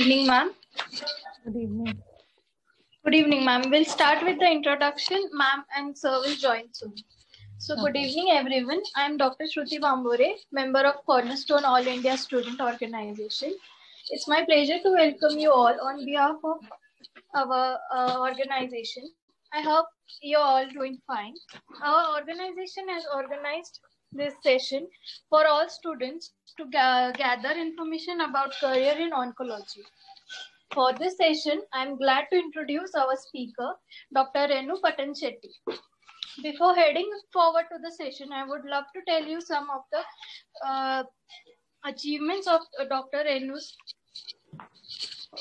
evening, ma'am. Good evening. Good evening, ma'am. We'll start with the introduction. Ma'am and sir will join soon. So, good evening, everyone. I am Dr. Shruti Bambore, member of Cornerstone All India Student Organization. It's my pleasure to welcome you all on behalf of our organization. I hope you're all doing fine. Our organization has organized this session for all students to gather information about career in oncology. For this session, I am glad to introduce our speaker, Dr. Renu Patanshetty. Before heading forward to the session, I would love to tell you some of the achievements of Dr. Renu.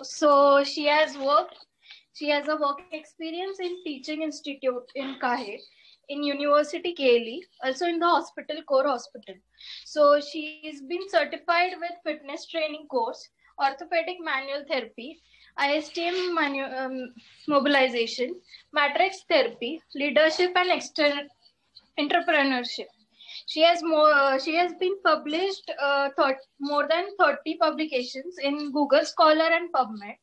So she has a work experience in Teaching Institute in Kahe, in University KLE, also in the hospital, Core Hospital. So she's been certified with fitness training course, orthopedic manual therapy, ISTM mobilization, matrix therapy, leadership and entrepreneurship. She has been published more than 30 publications in Google Scholar and PubMed.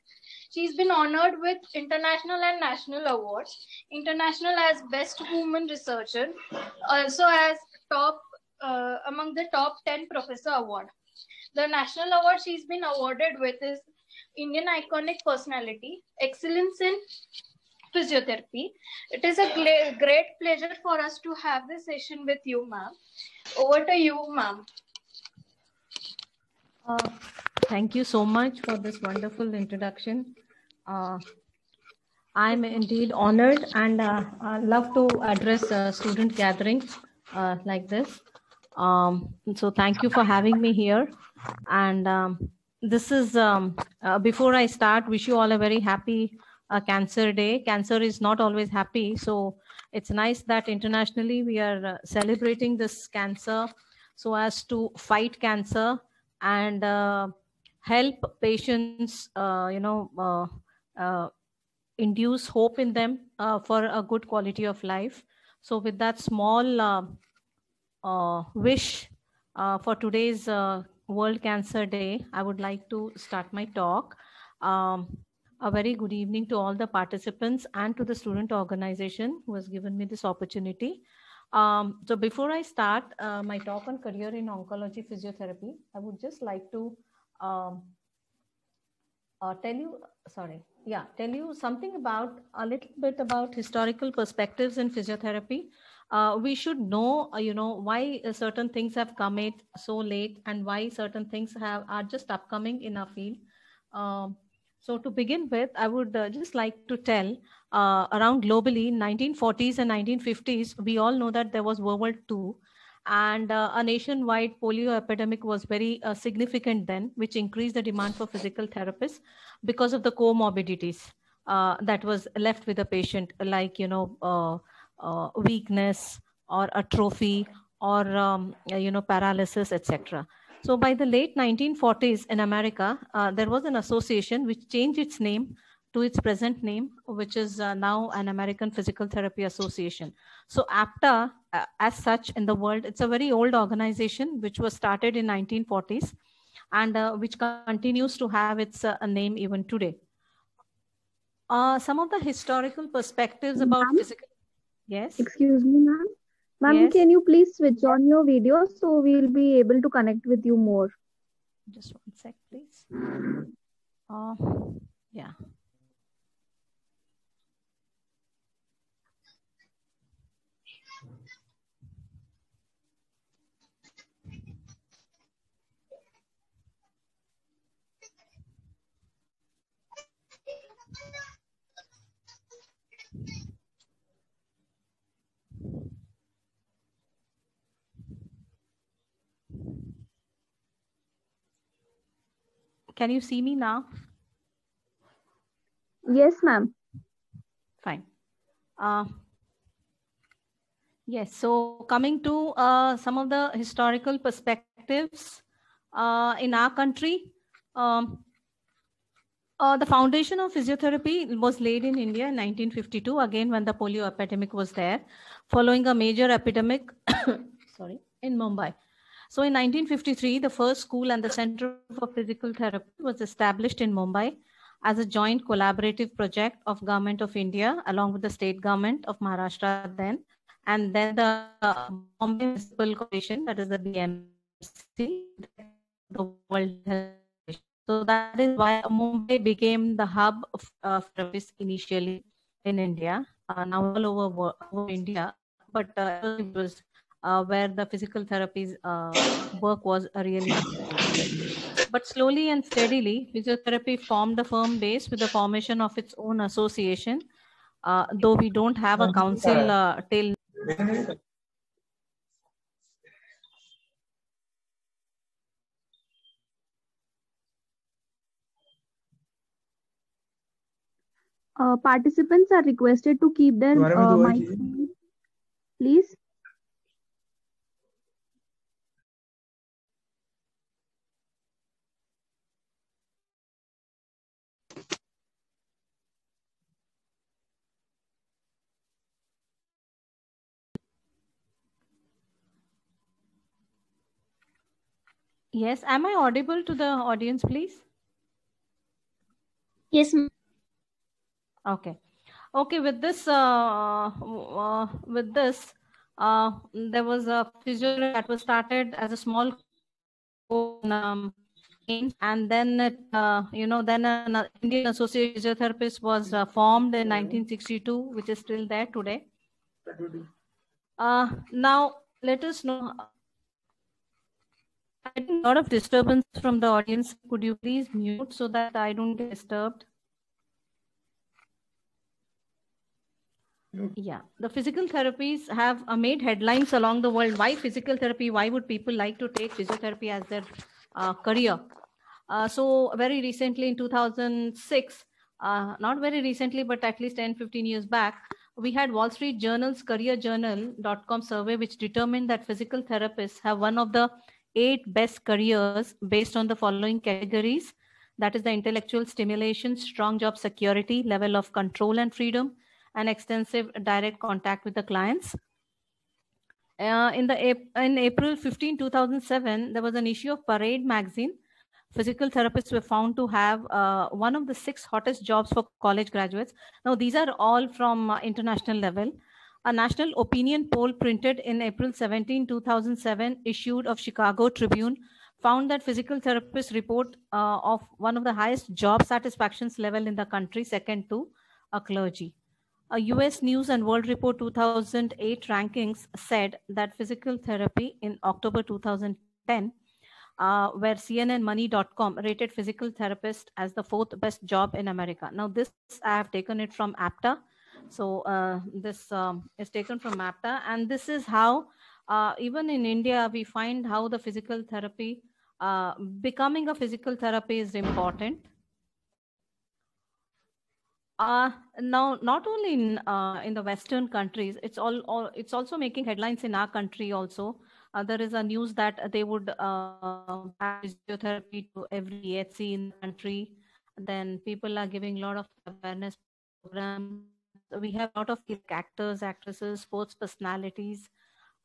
She's been honored with international and national awards. International as Best Woman Researcher, also as among the top 10 Professor Award. The national award she's been awarded with is Indian Iconic Personality, Excellence in Physiotherapy. It is a great pleasure for us to have this session with you, ma'am. Over to you, ma'am. Thank you so much for this wonderful introduction. I'm indeed honored and love to address student gatherings like this. So thank you for having me here. And this is, before I start, wish you all a very happy Cancer Day. Cancer is not always happy. So it's nice that internationally we are celebrating this cancer so as to fight cancer and help patients, induce hope in them for a good quality of life. So with that small wish for today's World Cancer Day, I would like to start my talk. A very good evening to all the participants and to the student organization who has given me this opportunity. So before I start my talk on career in oncology physiotherapy, I would just like to tell you something about a little bit about historical perspectives in physiotherapy. We should know, why certain things have come in so late and why certain things are just upcoming in our field. So to begin with, I would just like to tell around globally, in 1940s and 1950s, we all know that there was World War II. And a nationwide polio epidemic was very significant then, which increased the demand for physical therapists because of the comorbidities that was left with the patient, like, weakness or atrophy or, paralysis, etc. So by the late 1940s in America, there was an association which changed its name to its present name, which is now an American Physical Therapy Association. So APTA, as such in the world, it's a very old organization which was started in 1940s and which continues to have its name even today. Some of the historical perspectives about physical... Yes? Excuse me, ma'am. Ma'am, yes? Can you please switch on your video so we'll be able to connect with you more? Just 1 sec, please. Yeah. Can you see me now? Yes, ma'am. Fine. Yes, so coming to some of the historical perspectives in our country, the foundation of physiotherapy was laid in India in 1952, again when the polio epidemic was there, following a major epidemic in Mumbai. So in 1953, the first school and the Center for Physical Therapy was established in Mumbai as a joint collaborative project of Government of India along with the state government of Maharashtra then, and then the Bombay Municipal Corporation, that is the BMC, the World Health Organization. So that is why Mumbai became the hub of therapists initially in India, now all over India, but it was where the physical therapies work was really important. But slowly and steadily, physiotherapy formed a firm base with the formation of its own association, though we don't have a council till. Participants are requested to keep their mics on, please. Yes, am I audible to the audience, please? Yes. Okay. Okay, with this, there was a physiotherapy that was started as a small and then then an Indian Association of Physiotherapists was formed in 1962, which is still there today. Now, let us know. I think a lot of disturbance from the audience. Could you please mute so that I don't get disturbed? Yeah, the physical therapies have made headlines along the world. Why physical therapy? Why would people like to take physiotherapy as their career? So very recently in 2006, not very recently, but at least 10-15 years back, we had Wall Street Journal's careerjournal.com survey, which determined that physical therapists have one of the 8 best careers based on the following categories. That is the intellectual stimulation, strong job security, level of control and freedom, and extensive direct contact with the clients. In April 15, 2007, there was an issue of Parade magazine. Physical therapists were found to have one of the 6 hottest jobs for college graduates. Now, these are all from international level. A national opinion poll printed in April 17, 2007, issued of Chicago Tribune, found that physical therapists report of one of the highest job satisfactions level in the country, second to a clergy. A US News and World Report 2008 rankings said that physical therapy in October 2010, where CNNmoney.com rated physical therapist as the 4th best job in America. Now, this I have taken it from APTA. So this is taken from APTA, and this is how even in India we find how the physical therapy, becoming a physical therapy is important. Now, not only in the Western countries, it's also making headlines in our country also. There is a news that they would have physiotherapy to every EHC in the country. Then people are giving a lot of awareness programs. We have a lot of actors, actresses, sports personalities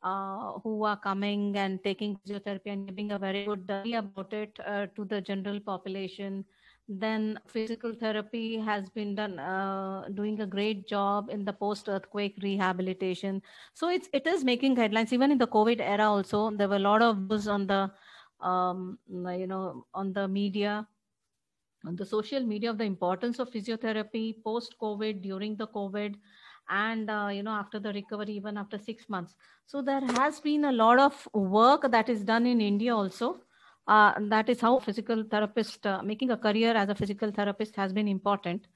who are coming and taking physiotherapy and giving a very good idea about it to the general population. Then physical therapy has been done, doing a great job in the post-earthquake rehabilitation. So it is making headlines. Even in the COVID era also, there were a lot of buzz on the, on the media, on the social media, of the importance of physiotherapy post-COVID, during the COVID, and after the recovery, even after 6 months. So there has been a lot of work that is done in India also. That is how physical therapist, making a career as a physical therapist has been important.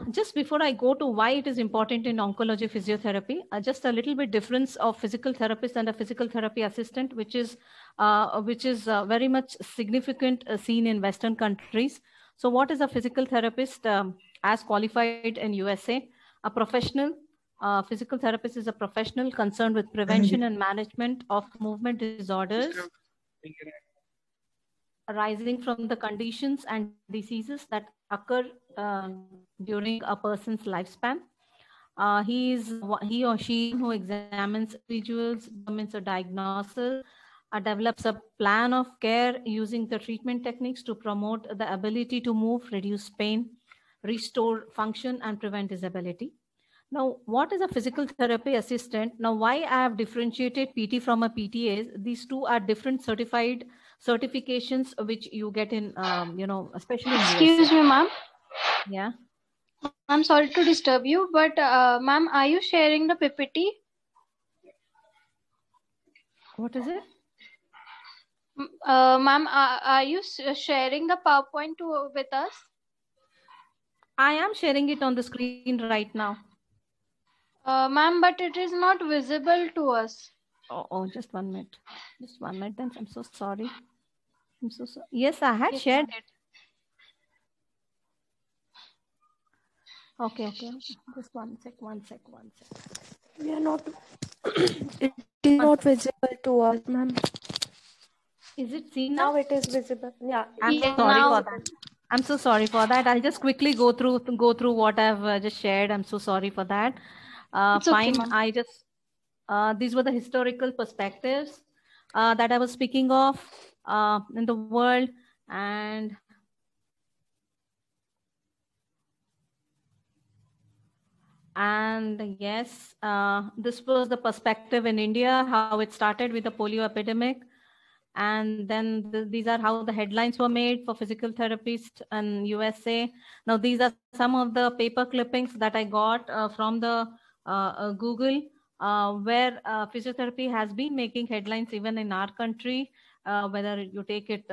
Just before I go to why it is important in oncology physiotherapy, just a little bit difference of physical therapist and a physical therapy assistant, which is very much significant seen in Western countries. So what is a physical therapist as qualified in USA? A professional physical therapist is a professional concerned with prevention and management of movement disorders arising from the conditions and diseases that occur during a person's lifespan. He or she who examines individuals, determines a diagnosis, develops a plan of care using the treatment techniques to promote the ability to move, reduce pain, restore function, and prevent disability. Now, what is a physical therapy assistant? Now, why I have differentiated PT from a PTA is these two are different certified certifications which you get in, especially in USA. Excuse me, ma'am. Yeah. I'm sorry to disturb you, but ma'am, are you sharing the PPT? What is it? Ma'am, are you sharing the PowerPoint with us? I am sharing it on the screen right now. Ma'am, but it is not visible to us. Oh, just 1 minute. Just 1 minute. Then I'm so sorry. I'm so sorry. Yes, I had shared it. Okay. Just 1 sec. We are not. It is not visible to us, ma'am. Is it seen now? Now it is visible. Yeah. I'm so sorry for that. I'm so sorry for that. I'll just quickly go through what I've just shared. I'm so sorry for that. Fine. Okay, these were the historical perspectives that I was speaking of in the world, and yes, this was the perspective in India, how it started with the polio epidemic. And then these are how the headlines were made for physical therapists in USA. Now, these are some of the paper clippings that I got from the Google, where physiotherapy has been making headlines even in our country, whether you take it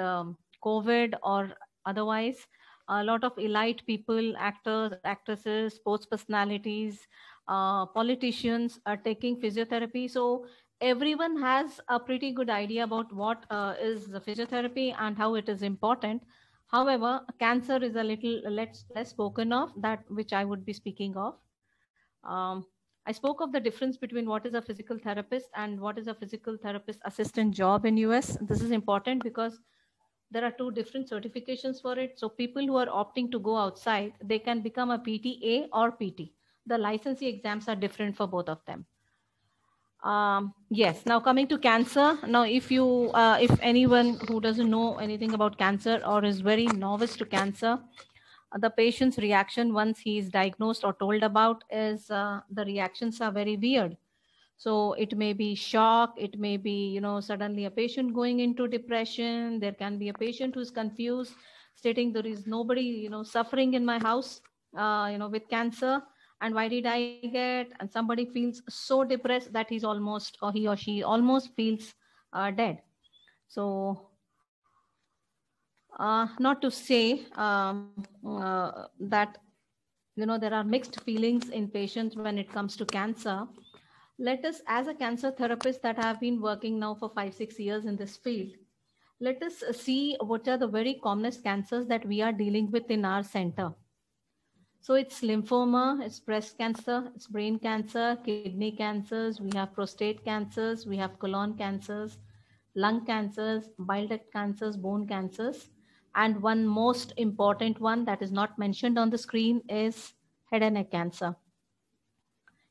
COVID or otherwise. A lot of elite people, actors, actresses, sports personalities, politicians are taking physiotherapy. So everyone has a pretty good idea about what is the physiotherapy and how it is important. However, cancer is a little less spoken of, that which I would be speaking of. I spoke of the difference between what is a physical therapist and what is a physical therapist assistant job in US. This is important because there are two different certifications for it. So people who are opting to go outside, they can become a PTA or PT. The licensee exams are different for both of them. Yes. Now coming to cancer. Now, if anyone who doesn't know anything about cancer or is very novice to cancer, the patient's reaction once he is diagnosed or told about is the reactions are very weird. So it may be shock. It may be, suddenly a patient going into depression. There can be a patient who's confused, stating there is nobody, suffering in my house, with cancer. And why did I get? And somebody feels so depressed that he or she almost feels dead. So not to say that, there are mixed feelings in patients when it comes to cancer. Let us, as a cancer therapist that have been working now for 5-6 years in this field, let us see what are the very commonest cancers that we are dealing with in our center. So it's lymphoma, it's breast cancer, it's brain cancer, kidney cancers, we have prostate cancers, we have colon cancers, lung cancers, bile duct cancers, bone cancers. And one most important one that is not mentioned on the screen is head and neck cancer.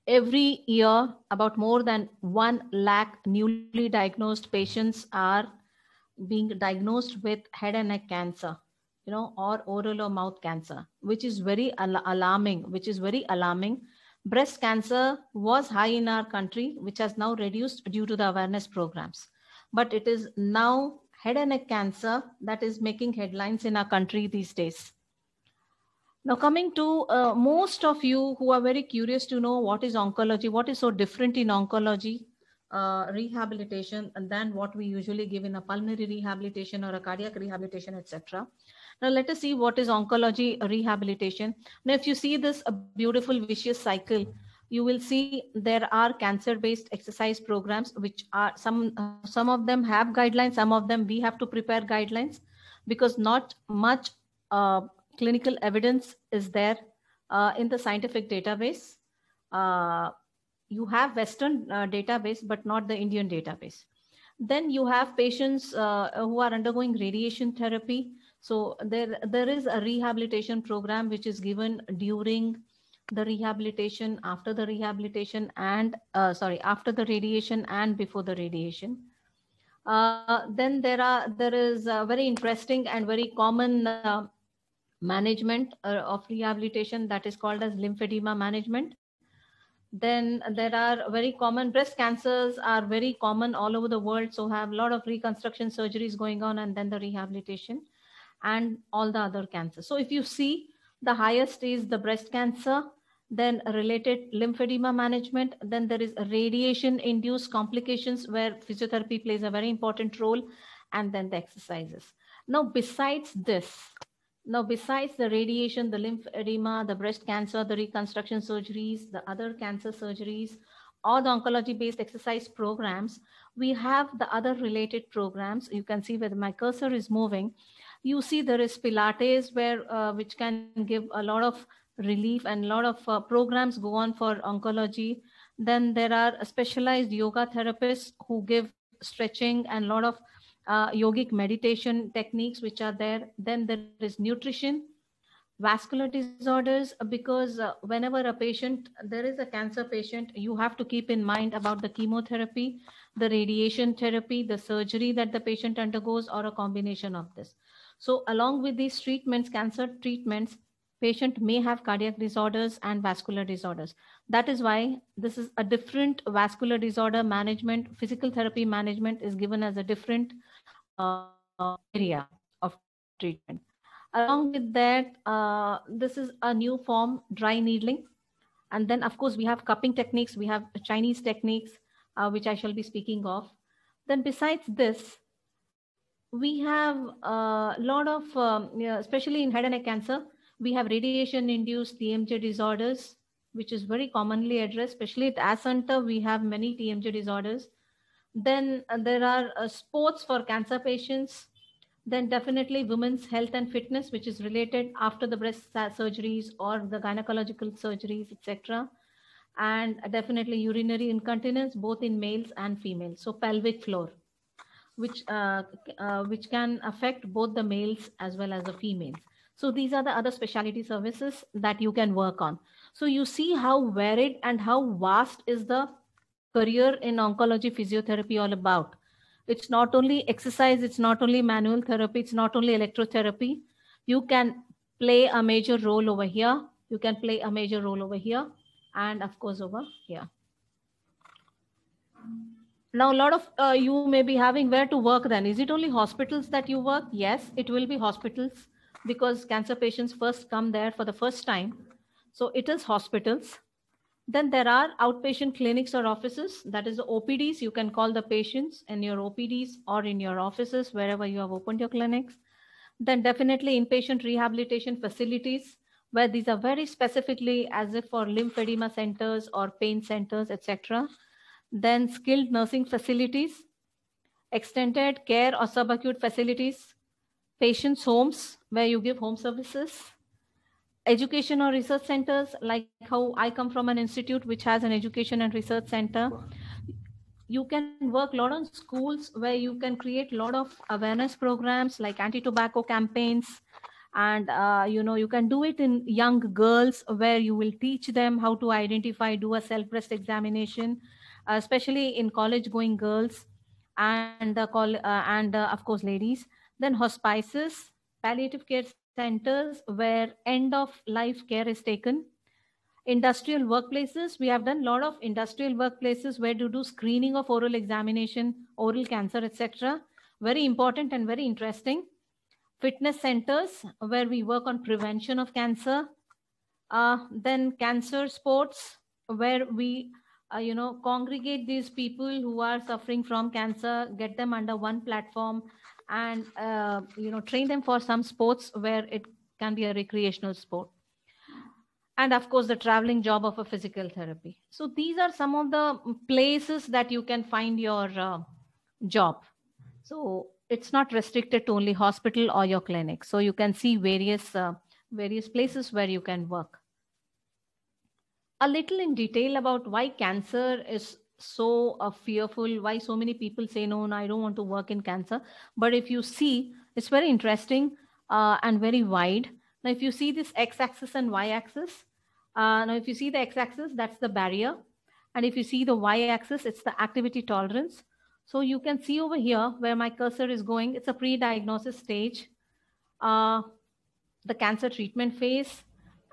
Every year, about more than 1 lakh newly diagnosed patients are being diagnosed with head and neck cancer, or oral or mouth cancer, which is very alarming, Breast cancer was high in our country, which has now reduced due to the awareness programs. But it is now head and neck cancer that is making headlines in our country these days. Now, coming to most of you who are very curious to know what is oncology, what is so different in oncology rehabilitation and than what we usually give in a pulmonary rehabilitation or a cardiac rehabilitation, etc. Now, let us see what is oncology rehabilitation. Now, if you see this beautiful vicious cycle, you will see there are cancer-based exercise programs, which are some of them have guidelines, some of them we have to prepare guidelines, because not much clinical evidence is there in the scientific database. You have Western database, but not the Indian database. Then you have patients who are undergoing radiation therapy. So there is a rehabilitation program which is given during the rehabilitation, after the rehabilitation, and after the radiation and before the radiation. Then there is a very interesting and very common management of rehabilitation that is called as lymphedema management. Then there are very common breast cancers are very common all over the world, so have a lot of reconstruction surgeries going on, and then the rehabilitation and all the other cancers. So if you see, the highest is the breast cancer, then related lymphedema management, then there is radiation induced complications where physiotherapy plays a very important role, and then the exercises. Now besides the radiation, the lymphedema, the breast cancer, the reconstruction surgeries, the other cancer surgeries, or the oncology based exercise programs, we have the other related programs. You can see where my cursor is moving. You see there is Pilates, which can give a lot of relief, and a lot of programs go on for oncology. Then there are specialized yoga therapists who give stretching and a lot of yogic meditation techniques which are there. Then there is nutrition, vascular disorders, because whenever a patient, there is a cancer patient, you have to keep in mind about the chemotherapy, the radiation therapy, the surgery that the patient undergoes, or a combination of this. So along with these treatments, cancer treatments, patient may have cardiac disorders and vascular disorders. That is why this is a different vascular disorder management. Physical therapy management is given as a different area of treatment. Along with that, this is a new form, dry needling. And then, of course, we have cupping techniques. We have Chinese techniques, which I shall be speaking of. Then besides this, we have a lot of, especially in head and neck cancer, we have radiation-induced TMJ disorders, which is very commonly addressed, especially at our center, we have many TMJ disorders. Then there are sports for cancer patients. Then definitely women's health and fitness, which is related after the breast surgeries or the gynecological surgeries, etc. And definitely urinary incontinence, both in males and females. So pelvic floor, which can affect both the males as well as the females. So these are the other specialty services that you can work on. So you see how varied and how vast is the career in oncology physiotherapy all about. It's not only exercise, it's not only manual therapy, it's not only electrotherapy. You can play a major role over here. You can play a major role over here. And of course, over here. Now, a lot of you may be having where to work then. Is it only hospitals that you work? Yes, it will be hospitals because cancer patients first come there for the first time. So it is hospitals. Then there are outpatient clinics or offices, that is the OPDs. You can call the patients in your OPDs or in your offices, wherever you have opened your clinics. Then definitely inpatient rehabilitation facilities, where these are very specifically as if for lymphedema centers or pain centers, etc. Then skilled nursing facilities, extended care or subacute facilities, patients' homes, where you give home services, education or research centers, like how I come from an institute which has an education and research center. You can work a lot on schools where you can create a lot of awareness programs like anti-tobacco campaigns. And, you can do it in young girls where you will teach them how to identify, do a self-breast examination, especially in college going girls and, of course, ladies. Then hospices, palliative care centers where end of life care is taken. Industrial workplaces, we have done a lot of industrial workplaces where you do screening of oral examination, oral cancer, etc. Very important and very interesting. Fitness centers where we work on prevention of cancer. Then cancer sports where we congregate these people who are suffering from cancer, get them under one platform, and train them for some sports where it can be a recreational sport. And of course, the traveling job of a physical therapy. So these are some of the places that you can find your job. So it's not restricted to only hospital or your clinic. So you can see various places where you can work. A little in detail about why cancer is so fearful, why so many people say, no, I don't want to work in cancer. But if you see, it's very interesting and very wide. Now, if you see this x-axis and y-axis, Now, if you see the x-axis, that's the barrier. And if you see the y-axis, it's the activity tolerance. So you can see over here where my cursor is going, it's a pre-diagnosis stage, the cancer treatment phase,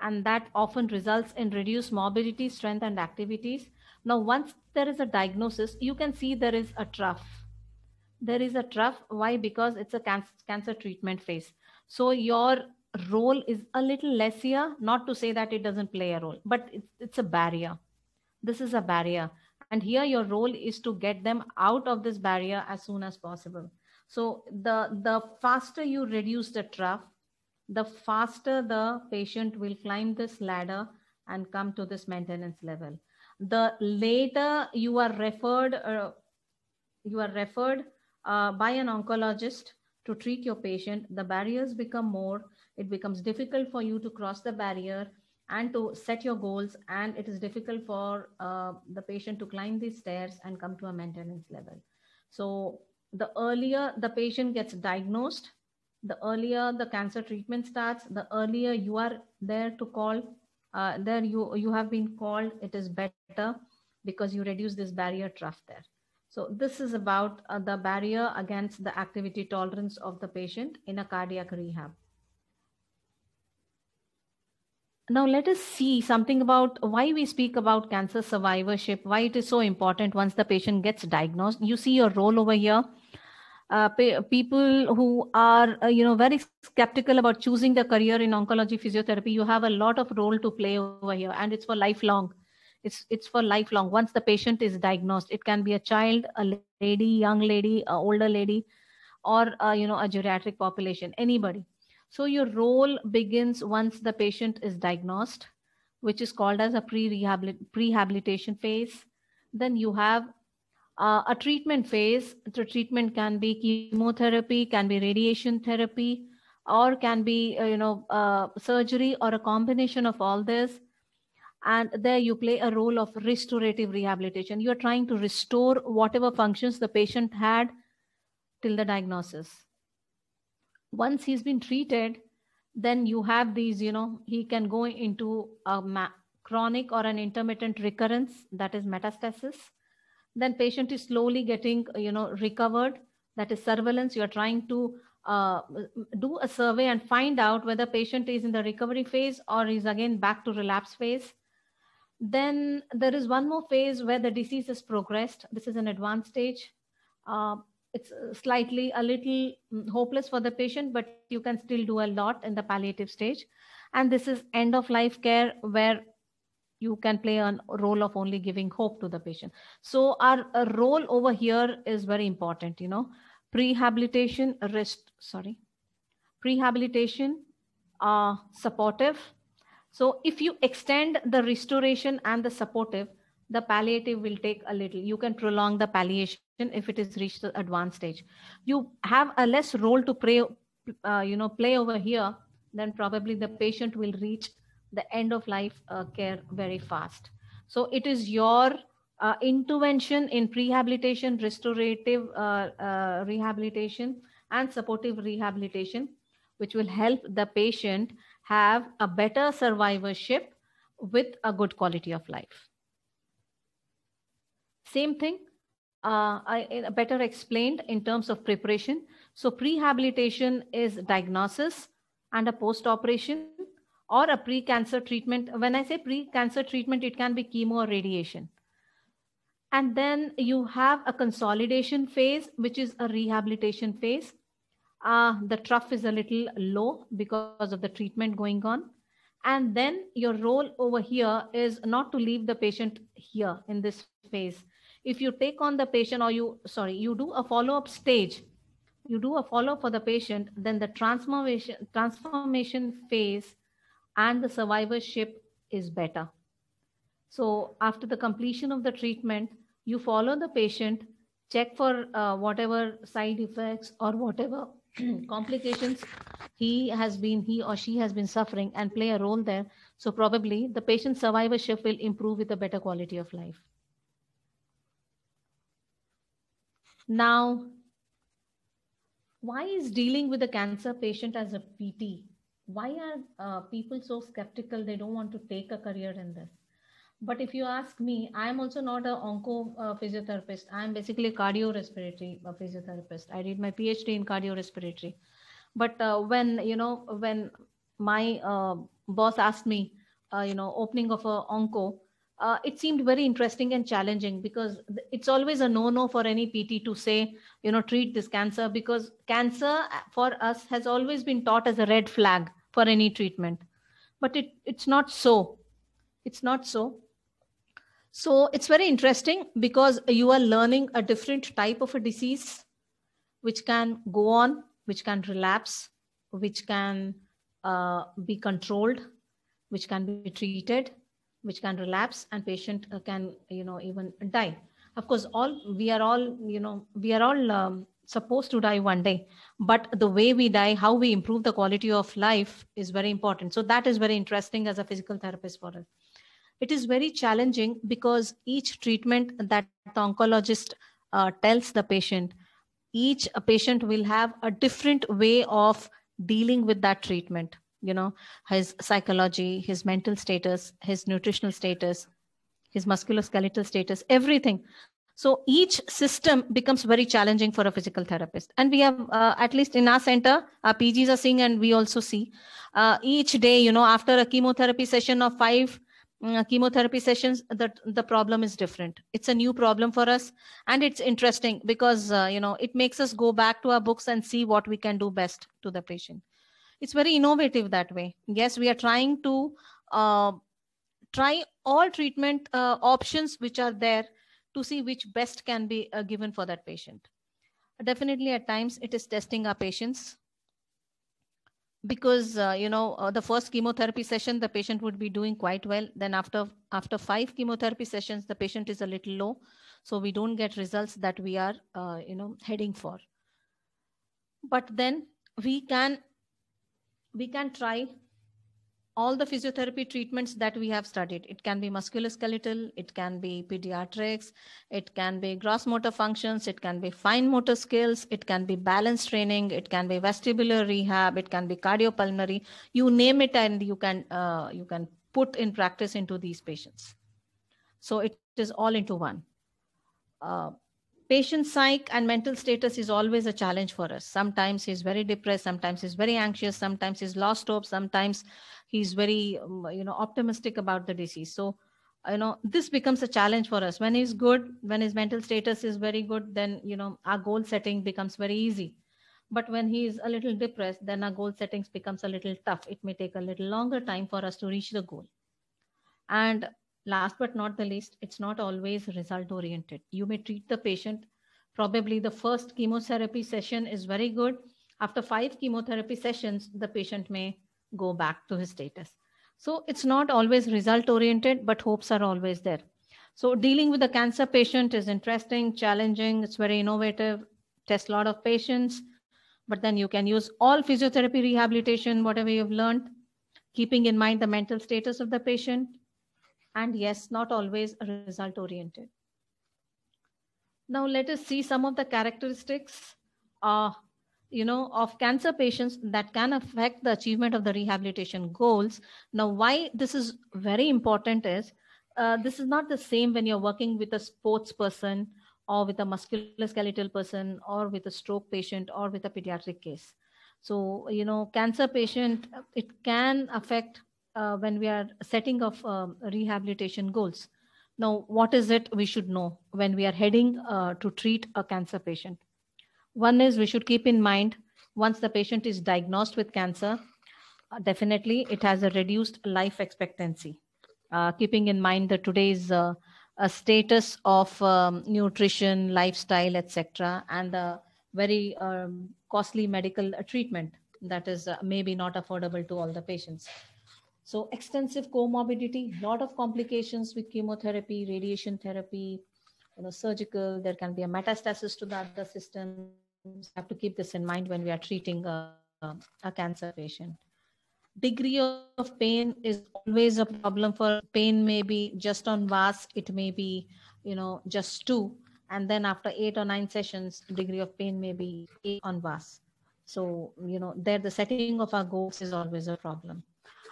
and that often results in reduced mobility, strength, and activities. Now, once there is a diagnosis, you can see there is a trough. There is a trough. Why? Because it's a cancer treatment phase. So your role is a little less here, not to say that it doesn't play a role, but it's a barrier. This is a barrier. And here your role is to get them out of this barrier as soon as possible. So the faster you reduce the trough, the faster the patient will climb this ladder and come to this maintenance level. The later you are referred by an oncologist to treat your patient, the barriers become more. It becomes difficult for you to cross the barrier and to set your goals, and it is difficult for the patient to climb these stairs and come to a maintenance level. So the earlier the patient gets diagnosed, the earlier the cancer treatment starts, the earlier you are there to call, there you have been called, it is better because you reduce this barrier trough there. So this is about the barrier against the activity tolerance of the patient in a cardiac rehab. Now let us see something about why we speak about cancer survivorship, why it is so important once the patient gets diagnosed. You see your role over here. People who are very skeptical about choosing their career in oncology physiotherapy, you have a lot of role to play over here, and it's for lifelong. It's for lifelong. Once the patient is diagnosed, it can be a child, a lady, young lady, a older lady, or a geriatric population, anybody. So your role begins once the patient is diagnosed, which is called as a pre-rehabilitation phase. Then you have a treatment phase. The treatment can be chemotherapy, can be radiation therapy, or can be surgery, or a combination of all this. And there you play a role of restorative rehabilitation. You are trying to restore whatever functions the patient had till the diagnosis. Once he's been treated, then you have these, he can go into a chronic or an intermittent recurrence, that is metastasis. Then patient is slowly getting, recovered, that is surveillance. You're trying to do a survey and find out whether patient is in the recovery phase or is again back to relapse phase. Then there is one more phase where the disease has progressed. This is an advanced stage. It's slightly a little hopeless for the patient, but you can still do a lot in the palliative stage. And this is end of life care, where you can play a role of only giving hope to the patient. So our role over here is very important, prehabilitation, prehabilitation, supportive. So if you extend the restoration and the supportive, the palliative will take a little. You can prolong the palliation if it is reached the advanced stage. You have a less role to play over here, then probably the patient will reach the end of life care very fast. So it is your intervention in prehabilitation, restorative rehabilitation, and supportive rehabilitation, which will help the patient have a better survivorship with a good quality of life. Same thing, I better explained in terms of preparation. So prehabilitation is diagnosis and a post-operation or a pre-cancer treatment. When I say pre-cancer treatment, it can be chemo or radiation. And then you have a consolidation phase, which is a rehabilitation phase. The trough is a little low because of the treatment going on. And then your role over here is not to leave the patient here in this phase. If you take on the patient, or you do a follow-up stage, you do a follow-up for the patient, then the transformation phase and the survivorship is better. So after the completion of the treatment, you follow the patient, check for whatever side effects or whatever complications he or she has been suffering, and play a role there. So probably the patient survivorship will improve with a better quality of life. Now, why is dealing with a cancer patient as a PT why are people so skeptical? They don't want to take a career in this. But if you ask me, I am also not an onco physiotherapist. I am basically a cardiorespiratory physiotherapist. I did my PhD in cardiorespiratory. But when my boss asked me, opening of a onco, it seemed very interesting and challenging, because it's always a no for any PT to say, treat this cancer, because cancer for us has always been taught as a red flag for any treatment. But it's not so. It's not so. So it's very interesting, because you are learning a different type of a disease which can go on, which can relapse, which can be controlled, which can be treated, which can relapse, and patient can even die. Of course, we are all supposed to die one day, but the way we die, how we improve the quality of life is very important. So that is very interesting as a physical therapist for us. It is very challenging, because each treatment that the oncologist tells the patient, each patient will have a different way of dealing with that treatment. His psychology, his mental status, his nutritional status, his musculoskeletal status, everything. So each system becomes very challenging for a physical therapist. And we have, at least in our center, our PGs are seeing, and we also see each day, after a chemotherapy session of 5 chemotherapy sessions, that the problem is different. It's a new problem for us, and it's interesting, because it makes us go back to our books and see what we can do best to the patient. It's very innovative that way. Yes, we are trying to try all treatment options which are there, to see which best can be given for that patient. Definitely at times it is testing our patience, because the first chemotherapy session the patient would be doing quite well. Then after 5 chemotherapy sessions, the patient is a little low, so we don't get results that we are heading for. But then we can try all the physiotherapy treatments that we have studied. It can be musculoskeletal, it can be pediatrics, it can be gross motor functions, it can be fine motor skills, it can be balance training, it can be vestibular rehab, it can be cardiopulmonary. You name it, and you can put in practice into these patients. So it is all into one. Patient psych and mental status is always a challenge for us. Sometimes he's very depressed, sometimes he's very anxious, sometimes he's lost hope, sometimes he's very optimistic about the disease. So this becomes a challenge for us. When he's good, when his mental status is very good, then our goal setting becomes very easy. But when he is a little depressed, then our goal settings becomes a little tough. It may take a little longer time for us to reach the goal. And last but not the least, it's not always result oriented. You may treat the patient, probably the first chemotherapy session is very good. After 5 chemotherapy sessions, the patient may go back to his status. So it's not always result oriented, but hopes are always there. So dealing with a cancer patient is interesting, challenging, it's very innovative, test a lot of patients, but then you can use all physiotherapy rehabilitation, whatever you've learned, keeping in mind the mental status of the patient. And yes, not always result oriented. Now let us see some of the characteristics of cancer patients that can affect the achievement of the rehabilitation goals. Now, why this is very important is, this is not the same when you're working with a sports person, or with a musculoskeletal person, or with a stroke patient, or with a pediatric case. So, cancer patient, it can affect when we are setting of rehabilitation goals. Now, what is it we should know when we are heading to treat a cancer patient? One is, we should keep in mind, once the patient is diagnosed with cancer, definitely it has a reduced life expectancy. Keeping in mind that today's a status of nutrition, lifestyle, etc., and the very costly medical treatment that is maybe not affordable to all the patients. So extensive comorbidity, lot of complications with chemotherapy, radiation therapy, surgical. There can be a metastasis to the other systems. We have to keep this in mind when we are treating a cancer patient. Degree of pain is always a problem. For pain may be just on VAS, it may be just 2, and then after 8 or 9 sessions, degree of pain may be 8 on VAS. So, there the setting of our goals is always a problem.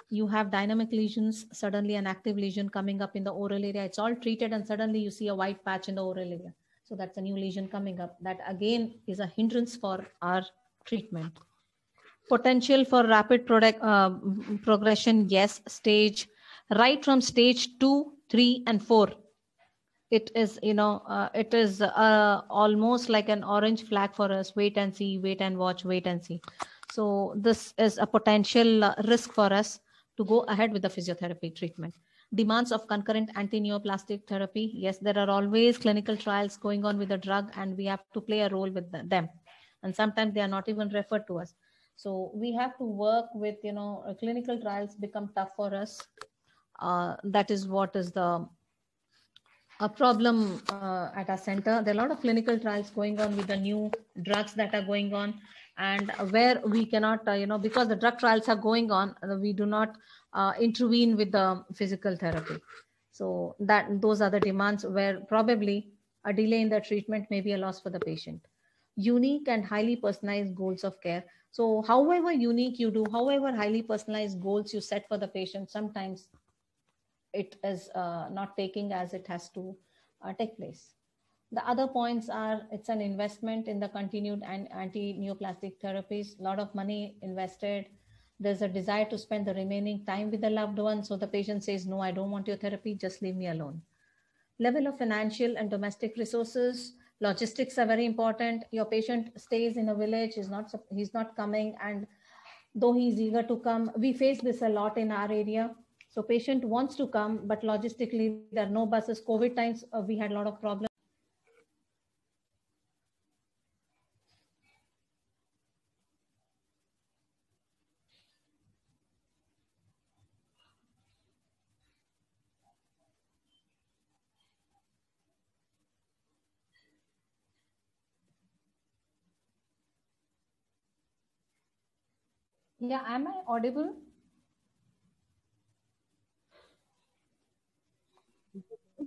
You have dynamic lesions, suddenly an active lesion coming up in the oral area. It's all treated and suddenly you see a white patch in the oral area. So that's a new lesion coming up. That again is a hindrance for our treatment. Potential for rapid progression, yes. Right from stage 2, 3, and 4. It is, almost like an orange flag for us. Wait and see, wait and watch, wait and see. So this is a potential risk for us to go ahead with the physiotherapy treatment. Demands of concurrent anti-neoplastic therapy. Yes, there are always clinical trials going on with the drug and we have to play a role with them. And sometimes they are not even referred to us. So we have to work with, clinical trials become tough for us. That is what is a problem at our center. There are a lot of clinical trials going on with the new drugs that are going on, and where we cannot, because the drug trials are going on, we do not intervene with the physical therapy. So those are the demands where probably a delay in the treatment may be a loss for the patient. Unique and highly personalized goals of care. So however unique you do, however highly personalized goals you set for the patient, sometimes it is not taking as it has to take place. The other points are it's an investment in the continued and anti-neoplastic therapies, a lot of money invested. There's a desire to spend the remaining time with the loved one. So the patient says, no, I don't want your therapy, just leave me alone. Level of financial and domestic resources. Logistics are very important. Your patient stays in a village, he's not coming, and though he's eager to come, we face this a lot in our area. So patient wants to come, but logistically there are no buses. COVID times, we had a lot of problems. Yeah, am I audible?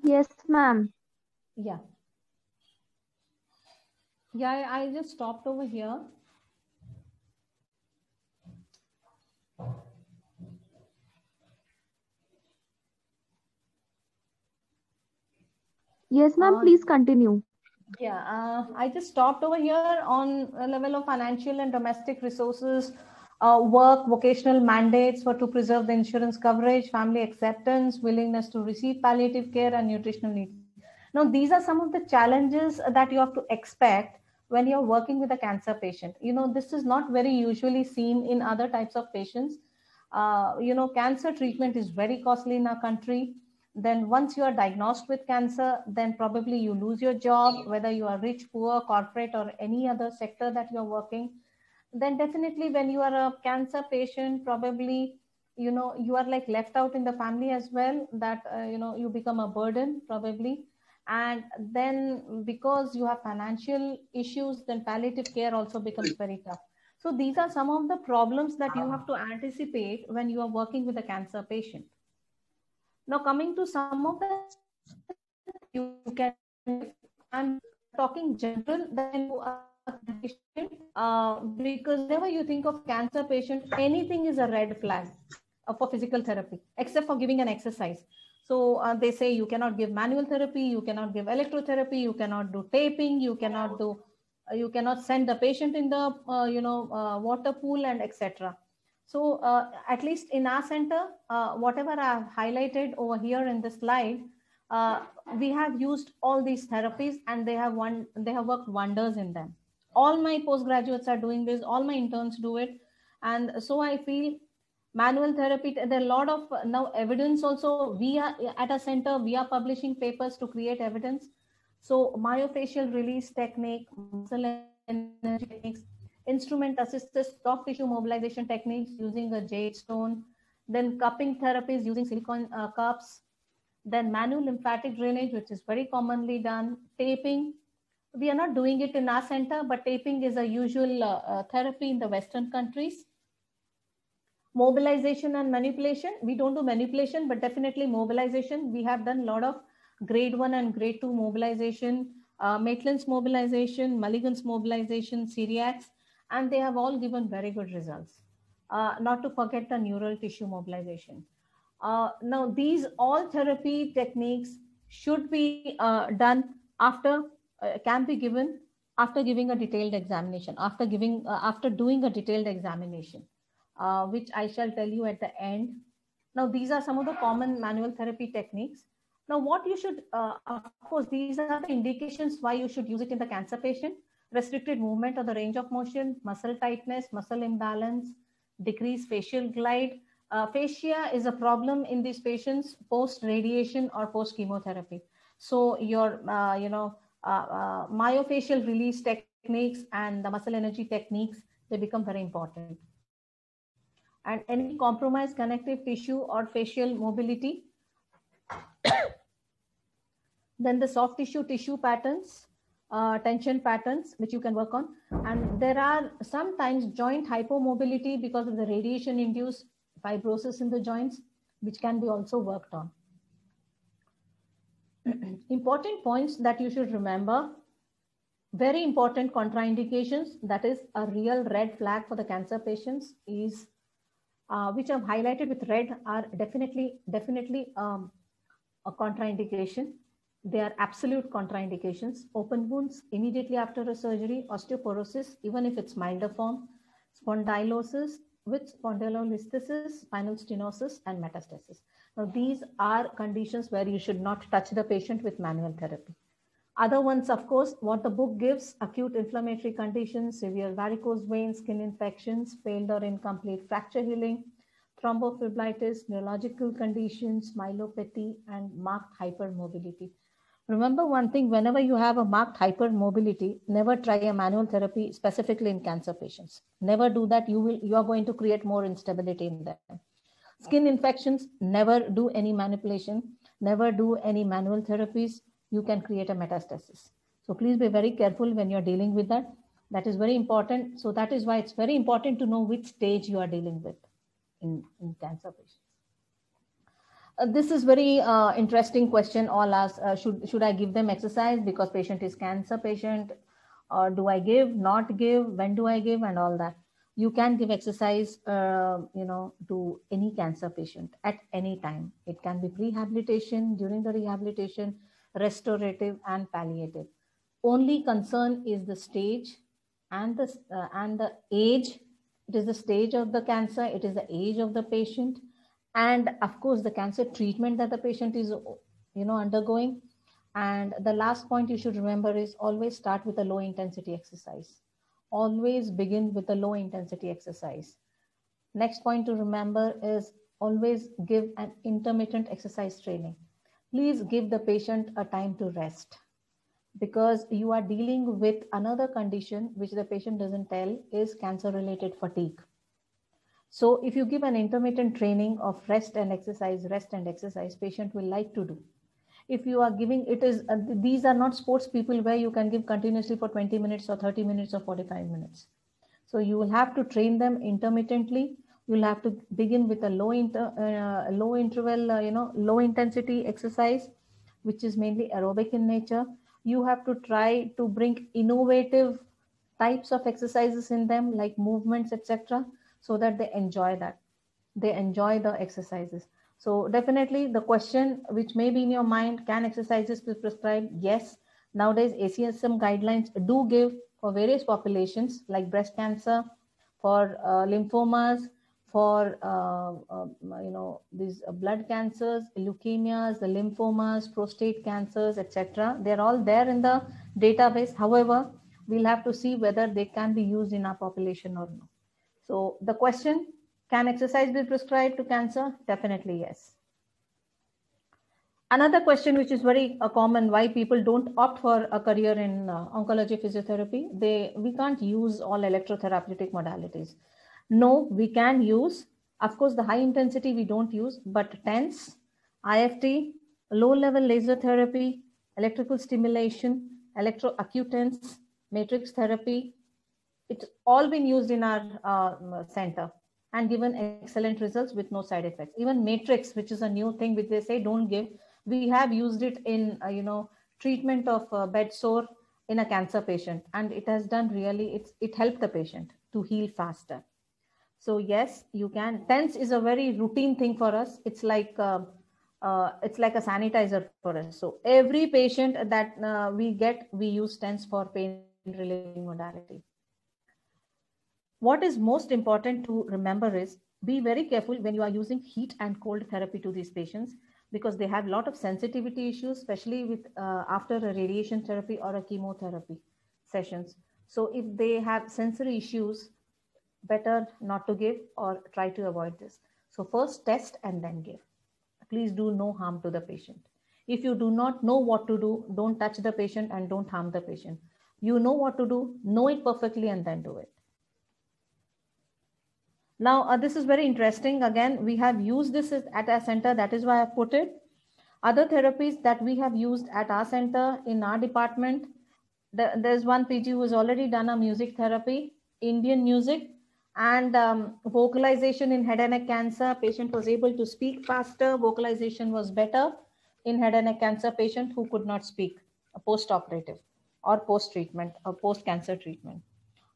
Yes, ma'am. Yeah. Yeah, I just stopped over here. Yes, ma'am. Please continue. Yeah, I just stopped over here on a level of financial and domestic resources, work, vocational mandates to preserve the insurance coverage, family acceptance, willingness to receive palliative care, and nutritional needs. Now, these are some of the challenges that you have to expect when you're working with a cancer patient. This is not very usually seen in other types of patients. Cancer treatment is very costly in our country. Then once you are diagnosed with cancer, then probably you lose your job, whether you are rich, poor, corporate, or any other sector that you're working. Then definitely when you are a cancer patient, probably, you are like left out in the family as well, that, you become a burden probably. And then because you have financial issues, then palliative care also becomes very tough. So these are some of the problems that you have to anticipate when you are working with a cancer patient. Now, coming to some of the you can, if I'm talking general, then you are a patient, because whenever you think of cancer patient, anything is a red flag for physical therapy, except for giving an exercise. So they say you cannot give manual therapy, you cannot give electrotherapy, you cannot do taping, you cannot send the patient in the water pool and etc. So at least in our center, whatever I've highlighted over here in the slide, we have used all these therapies and they have worked wonders in them. All my postgraduates are doing this, all my interns do it. And so I feel manual therapy, there are a lot of now evidence also. We are at a center, we are publishing papers to create evidence. So myofascial release technique, muscle energy techniques, instrument assisted soft tissue mobilization techniques using a jade stone, then cupping therapies using silicone cups, then manual lymphatic drainage, which is very commonly done, taping. We are not doing it in our center, but taping is a usual therapy in the Western countries. Mobilization and manipulation. We don't do manipulation, but definitely mobilization. We have done a lot of grade 1 and grade 2 mobilization, Maitland's mobilization, Mulligan's mobilization, Cyriax. and they have all given very good results. Not to forget the neural tissue mobilization. Now, these all therapy techniques should be done after, can be given after giving a detailed examination, after doing a detailed examination, which I shall tell you at the end. Now, these are some of the common manual therapy techniques. Now, what you should, of course, these are the indications why you should use it in the cancer patient: restricted movement or the range of motion, muscle tightness, muscle imbalance, decreased facial glide. Fascia is a problem in these patients post radiation or post chemotherapy. So your, myofascial release techniques and the muscle energy techniques, they become very important. And any compromised connective tissue or facial mobility. Then the soft tissue patterns, tension patterns, which you can work on. And there are sometimes joint hypomobility because of the radiation induced fibrosis in the joints, which can be also worked on. Important points that you should remember: very important contraindications, that is a real red flag for the cancer patients, is which I've highlighted with red, are definitely a contraindication. They are absolute contraindications: open wounds immediately after a surgery, osteoporosis, even if it's milder form, spondylosis with spondylolisthesis, spinal stenosis, and metastasis. Now, these are conditions where you should not touch the patient with manual therapy. Other ones, of course, what the book gives: acute inflammatory conditions, severe varicose veins, skin infections, failed or incomplete fracture healing, thrombophlebitis, neurological conditions, myelopathy, and marked hypermobility. Remember one thing: whenever you have a marked hypermobility, never try a manual therapy specifically in cancer patients. Never do that. You are going to create more instability in them. Skin infections, never do any manipulation, never do any manual therapies. You can create a metastasis. So please be very careful when you're dealing with that. That is very important. So that is why it's very important to know which stage you are dealing with in cancer patients. This is very interesting question. All ask, should I give them exercise because patient is cancer patient, or do I give, not give, when do I give, and all that. You can give exercise, to any cancer patient at any time. It can be prehabilitation, during the rehabilitation, restorative, and palliative. Only concern is the stage and the age. It is the stage of the cancer. It is the age of the patient. And of course, the cancer treatment that the patient is, undergoing. And the last point you should remember is always start with a low intensity exercise. Always begin with a low intensity exercise. Next point to remember is always give an intermittent exercise training. Please give the patient a time to rest, because you are dealing with another condition which the patient doesn't tell, is cancer related fatigue. So if you give an intermittent training of rest and exercise, patient will like to do. If you are giving, these are not sports people where you can give continuously for 20 minutes or 30 minutes or 45 minutes. So you will have to train them intermittently. You'll have to begin with a low intensity exercise, which is mainly aerobic in nature. You have to try to bring innovative types of exercises in them, like movements, etc., so that they enjoy that. They enjoy the exercises. So definitely the question which may be in your mind, can exercises be prescribed? Yes. Nowadays, ACSM guidelines do give for various populations, like breast cancer, for lymphomas, for these blood cancers, leukemias, the lymphomas, prostate cancers, etc. They're all there in the database. However, we'll have to see whether they can be used in our population or not. So the question, can exercise be prescribed to cancer? Definitely yes. Another question which is very common, why people don't opt for a career in oncology physiotherapy? We can't use all electrotherapeutic modalities. No, we can use. Of course, the high intensity we don't use, but TENS, IFT, low-level laser therapy, electrical stimulation, electroaccutance, matrix therapy, it's all been used in our center and given excellent results with no side effects. Even matrix, which is a new thing which they say don't give, we have used it in treatment of bed sore in a cancer patient, and it has done really, it helped the patient. to heal faster. So yes, you can. TENS is a very routine thing for us. It's like a sanitizer for us. So every patient that we get, we use TENS for pain relieving modality. What is most important to remember is be very careful when you are using heat and cold therapy to these patients, because they have a lot of sensitivity issues, especially with after a radiation therapy or a chemotherapy sessions. So if they have sensory issues, better not to give or try to avoid this. So first test and then give. Please do no harm to the patient. If you do not know what to do, don't touch the patient and don't harm the patient. You know what to do, know it perfectly and then do it. Now, this is very interesting. Again, we have used this at our center. That is why I put it. Other therapies that we have used at our center in our department, there's one PG who has already done a music therapy, Indian music, and vocalization in head and neck cancer. Patient was able to speak faster. Vocalization was better in head and neck cancer patient who could not speak post-operative or post-treatment or post-cancer treatment.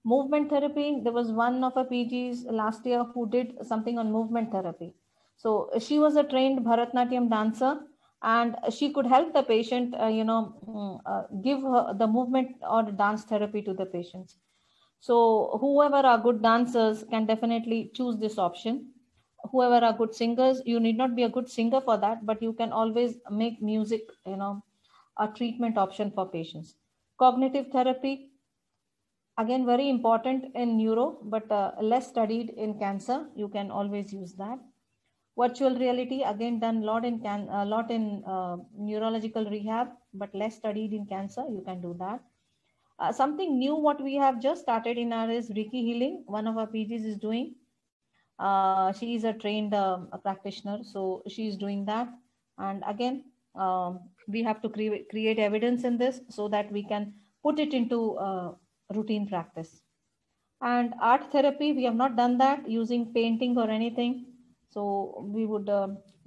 Movement therapy, there was one of our PGs last year who did something on movement therapy. So she was a trained Bharatnatyam dancer, and she could help the patient, give her the movement or dance therapy to the patients. So whoever are good dancers can definitely choose this option. Whoever are good singers, you need not be a good singer for that, but you can always make music, a treatment option for patients. Cognitive therapy, again, very important in neuro, but less studied in cancer. You can always use that. Virtual reality, again, done a lot in neurological rehab, but less studied in cancer. You can do that. Something new, what we have just started in our is Reiki healing. One of our PGs is doing. She is a trained a practitioner, so she is doing that. And again, we have to create evidence in this so that we can put it into routine practice. And art therapy, we have not done that using painting or anything. So we would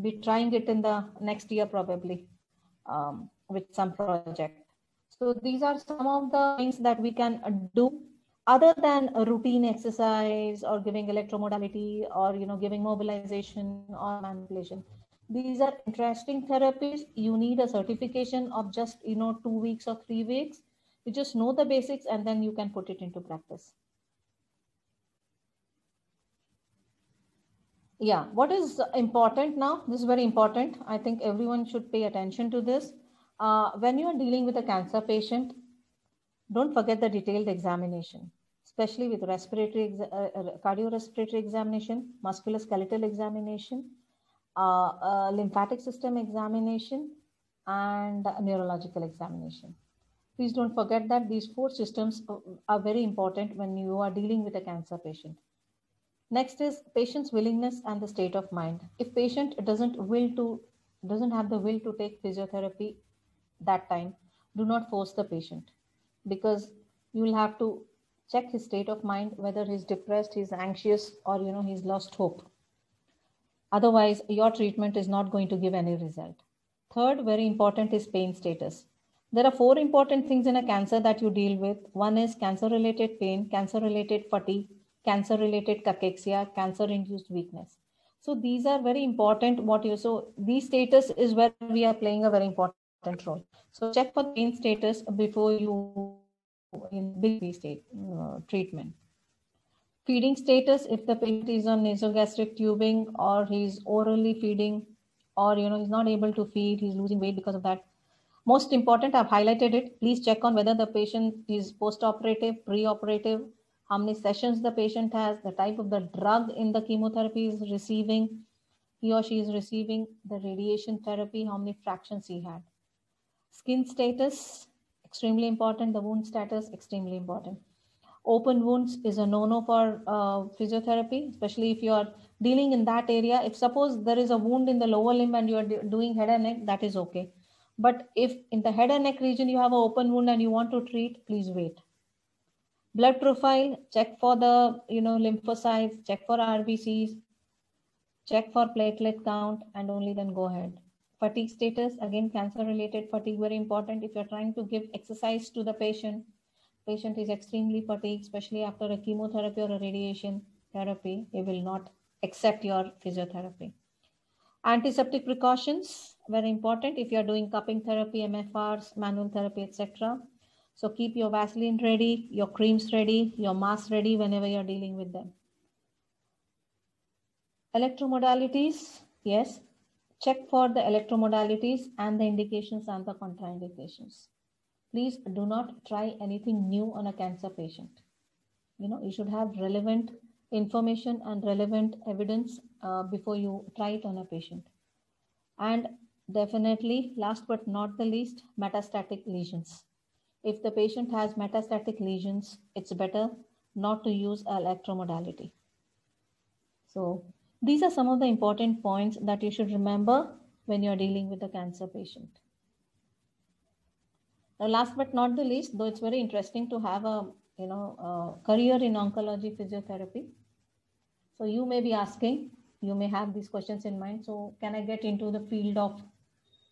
be trying it in the next year probably with some project. So these are some of the things that we can do other than a routine exercise or giving electromodality or giving mobilization or manipulation. These are interesting therapies. You need a certification of just 2 weeks or 3 weeks. You just know the basics and then you can put it into practice. Yeah, what is important now? This is very important. I think everyone should pay attention to this. When you are dealing with a cancer patient, don't forget the detailed examination, especially with respiratory, cardiorespiratory examination, musculoskeletal examination, lymphatic system examination, and neurological examination. Please don't forget that these 4 systems are very important when you are dealing with a cancer patient. Next is patient's willingness and the state of mind. If patient doesn't have the will to take physiotherapy that time, do not force the patient, because you will have to check his state of mind, whether he's depressed, he's anxious, or he's lost hope. Otherwise, your treatment is not going to give any result. Third, very important, is pain status. There are 4 important things in a cancer that you deal with. One is cancer-related pain, cancer-related fatigue, cancer-related cachexia, cancer-induced weakness. So these are very important. So these status is where we are playing a very important role. So check for pain status before you begin state treatment. Feeding status, if the patient is on nasogastric tubing or he's orally feeding, or he's not able to feed, he's losing weight because of that. Most important, I've highlighted it. Please check on whether the patient is post-operative, pre-operative, how many sessions the patient has, the type of the drug in the chemotherapy is receiving, he or she is receiving, the radiation therapy, how many fractions he had. Skin status, extremely important. The wound status, extremely important. Open wounds is a no-no for physiotherapy, especially if you are dealing in that area. If suppose there is a wound in the lower limb and you are doing head and neck, that is okay. But if in the head and neck region you have an open wound and you want to treat, please wait. Blood profile, check for the lymphocytes, check for RBCs, check for platelet count, and only then go ahead. Fatigue status, again, cancer-related fatigue, very important. If you're trying to give exercise to the patient, patient is extremely fatigued, especially after a chemotherapy or a radiation therapy, he will not accept your physiotherapy. Antiseptic precautions, very important if you are doing cupping therapy, MFRs, manual therapy, etc. So keep your Vaseline ready, your creams ready, your masks ready whenever you're dealing with them. Electromodalities, yes. Check for the electromodalities and the indications and the contraindications. Please do not try anything new on a cancer patient. You should have relevant information and relevant evidence before you try it on a patient. And definitely, last but not the least, metastatic lesions. If the patient has metastatic lesions, it's better not to use electromodality. So these are some of the important points that you should remember when you're dealing with a cancer patient. Now, last but not the least, though it's very interesting to have a career in oncology physiotherapy. So you may be asking, you may have these questions in mind. So can I get into the field of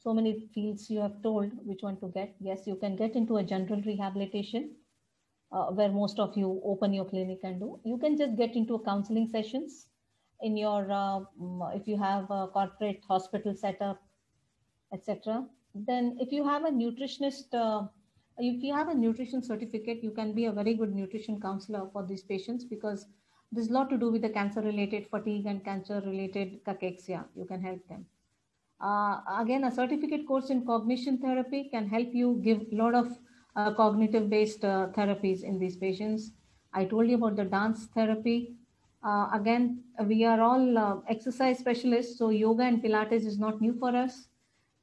so many fields you have told which one to get? Yes, you can get into a general rehabilitation where most of you open your clinic and do. You can just get into counseling sessions in your, if you have a corporate hospital setup, etc. Then if you have a nutritionist, if you have a nutrition certificate, you can be a very good nutrition counselor for these patients because there's a lot to do with the cancer related fatigue and cancer related cachexia. You can help them. Again, a certificate course in cognition therapy can help you give a lot of cognitive based therapies in these patients. I told you about the dance therapy. Again, we are all exercise specialists, so yoga and Pilates is not new for us.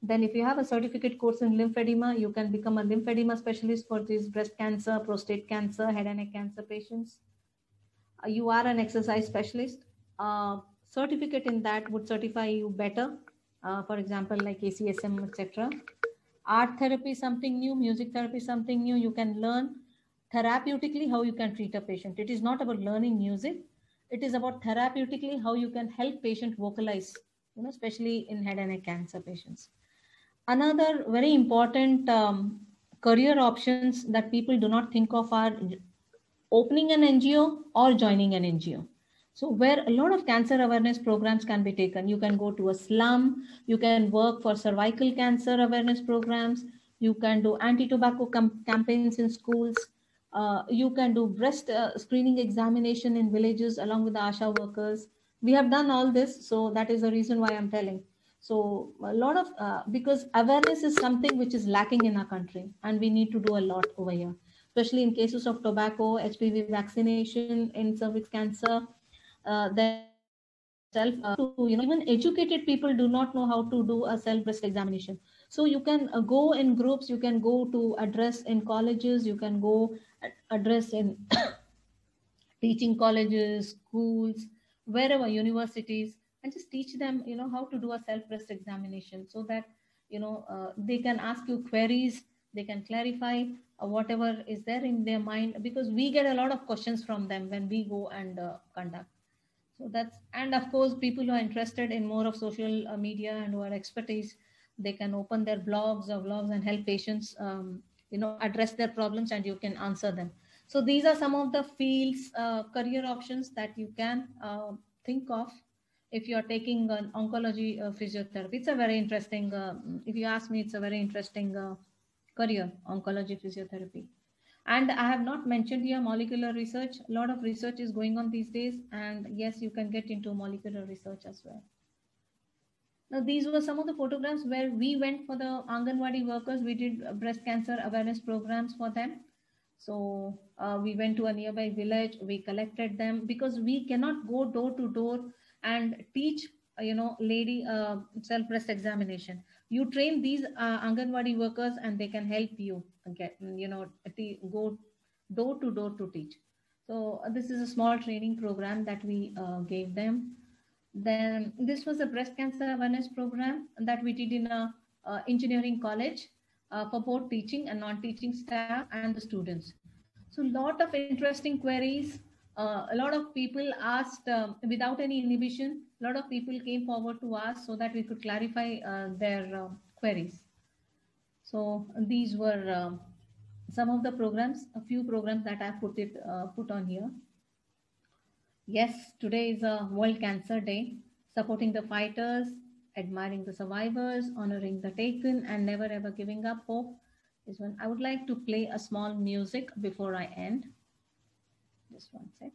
Then if you have a certificate course in lymphedema, you can become a lymphedema specialist for these breast cancer, prostate cancer, head and neck cancer patients. You are an exercise specialist. Certificate in that would certify you better. For example, like ACSM, etc. Art therapy is something new, music therapy is something new. You can learn therapeutically how you can treat a patient. It is not about learning music. It is about therapeutically how you can help patient vocalize, especially in head and neck cancer patients. Another very important career options that people do not think of are opening an NGO or joining an NGO. So where a lot of cancer awareness programs can be taken. You can go to a slum, you can work for cervical cancer awareness programs, you can do anti-tobacco campaigns in schools, you can do breast screening examination in villages along with the ASHA workers. We have done all this, so that is the reason why I'm telling. So a lot of, because awareness is something which is lacking in our country and we need to do a lot over here, especially in cases of tobacco, HPV vaccination, in cervix cancer, then self, even educated people do not know how to do a self breast examination. So you can go in groups, you can go to address in colleges, you can go address in teaching colleges, schools, wherever, universities, and just teach them, how to do a self breast examination so that, they can ask you queries, they can clarify whatever is there in their mind, because we get a lot of questions from them when we go and conduct. So that's, and of course, people who are interested in more of social media and who are expertise, they can open their blogs or vlogs and help patients, address their problems and you can answer them. So these are some of the fields, career options that you can think of if you are taking an oncology physiotherapy. It's a very interesting, if you ask me, it's a very interesting career, oncology physiotherapy. And I have not mentioned here molecular research. A lot of research is going on these days. And yes, you can get into molecular research as well. Now, these were some of the photographs where we went for the Anganwadi workers. We did breast cancer awareness programs for them. So we went to a nearby village, we collected them because we cannot go door to door and teach, lady self-breast examination. You train these Anganwadi workers and they can help you get, go door to door to teach. So this is a small training program that we gave them. Then this was a breast cancer awareness program that we did in a engineering college for both teaching and non-teaching staff and the students. So a lot of interesting queries. A lot of people asked without any inhibition. A lot of people came forward to us so that we could clarify their queries. So these were some of the programs, a few programs that I put on here. Yes, today is a World Cancer Day, supporting the fighters, admiring the survivors, honoring the taken, and never ever giving up hope is one. I would like to play a small music before I end. Just one sec.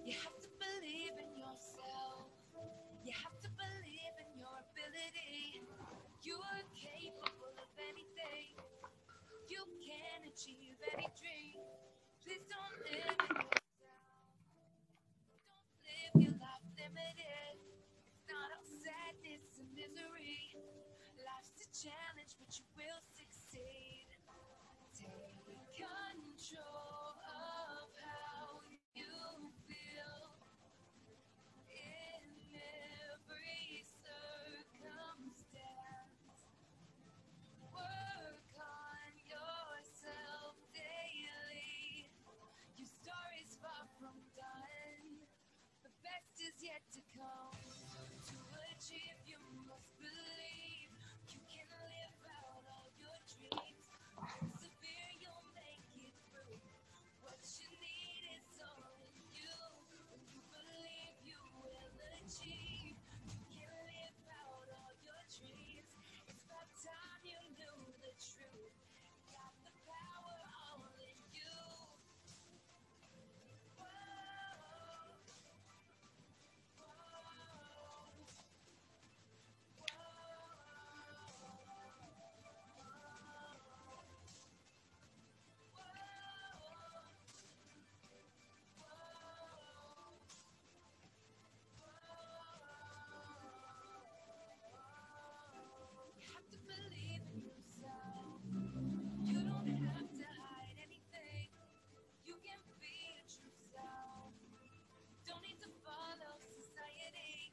You have to believe in yourself. You have to believe in your ability. You are capable of anything. You can achieve any dream. Please don't live in yourself. Don't live your life limited. It's not all sadness and misery. Life's a challenge, but you will succeed. Take control of how you feel in every circumstance. Work on yourself daily. Your story's far from done. The best is yet to come. To achieve, you must believe. You can live out all your dreams. Persevere, you'll make it through. What you need is all in you. When you believe, you will achieve. You can live out all your dreams. It's about time you knew the truth. Got the power all in you. You have to believe in yourself. You don't have to hide anything. You can be your true self. Don't need to follow society.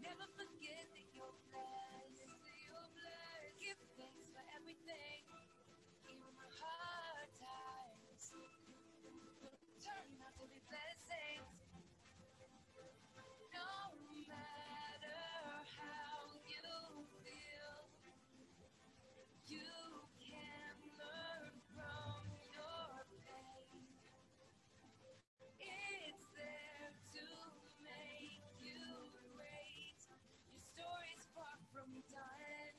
Never forget that you're blessed. Give thanks for everything. Even the hard times turn out to be blessings. No matter how you feel, you can learn from your pain. It's there to make you great. Your story's far from done.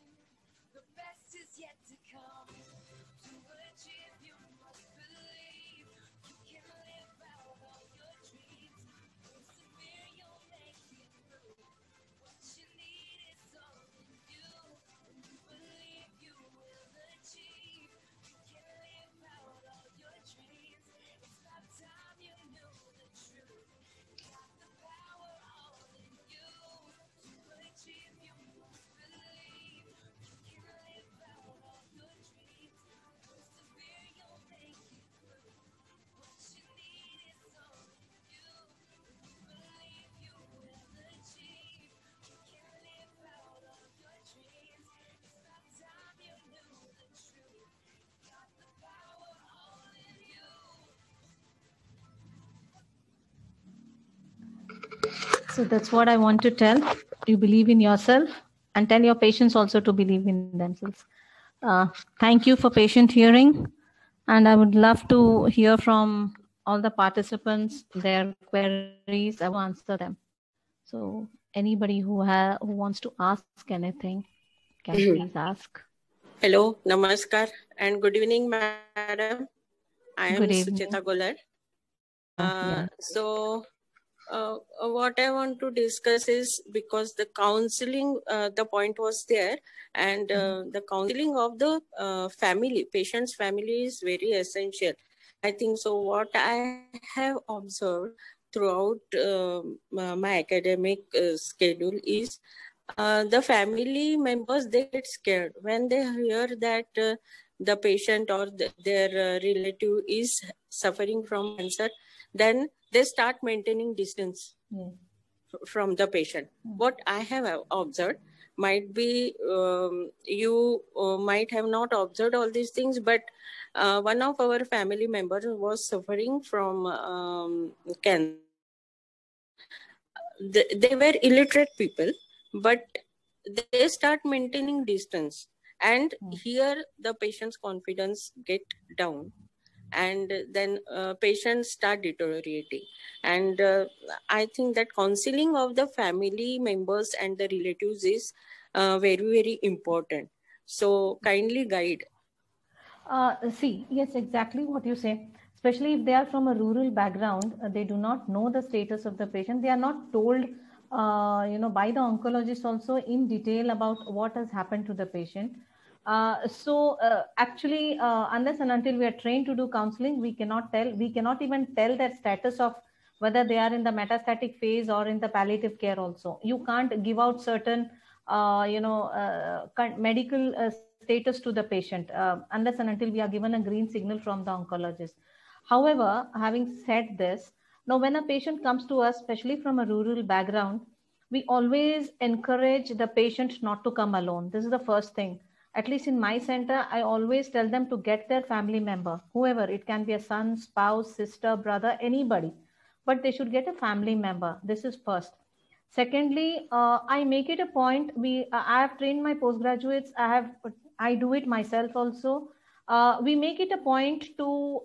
The best is yet to come. To achieve, you must believe. You can live out all your dreams. Persevere, you'll make it through. What you need is all in you. When you believe, you will achieve. You can live out all your dreams. It's about time you knew the truth. Got the power all in you. To achieve, you must believe. You can live out all your dreams. Persevere, you'll make it through. What you need is all in you. When you believe, you will achieve. You can live out all your dreams. It's about time you knew the truth. Got the power all in you. So that's what I want to tell. You believe in yourself and tell your patients also to believe in themselves. Thank you for patient hearing. And I would love to hear from all the participants, their queries. I will answer them. So anybody who wants to ask anything can please ask. Hello, namaskar, and good evening, madam. I am Good evening. Sucheta Golar. Yeah. So, what I want to discuss is because the counseling, the point was there, and the counseling of the family, patient's family is very essential. I think so. What I have observed throughout my academic schedule is the family members, they get scared when they hear that the patient or their relative is suffering from cancer. Then they start maintaining distance from the patient. What I have observed, might be you might have not observed all these things, but one of our family members was suffering from cancer. They were illiterate people, but they start maintaining distance, and here the patient's confidence get down, and then patients start deteriorating. And I think that counseling of the family members and the relatives is very, very important. So kindly guide. See, yes, exactly what you say. Especially if they are from a rural background, they do not know the status of the patient. They are not told, by the oncologist also in detail about what has happened to the patient. Actually, unless and until we are trained to do counseling, we cannot tell. We cannot even tell their status of whether they are in the metastatic phase or in the palliative care. Also, you can't give out certain, medical status to the patient unless and until we are given a green signal from the oncologist. However, having said this, now when a patient comes to us, especially from a rural background, we always encourage the patient not to come alone. This is the first thing. At least in my center, I always tell them to get their family member, whoever, it can be a son, spouse, sister, brother, anybody, but they should get a family member. This is first. Secondly, I make it a point. I have trained my postgraduates. I do it myself also. We make it a point to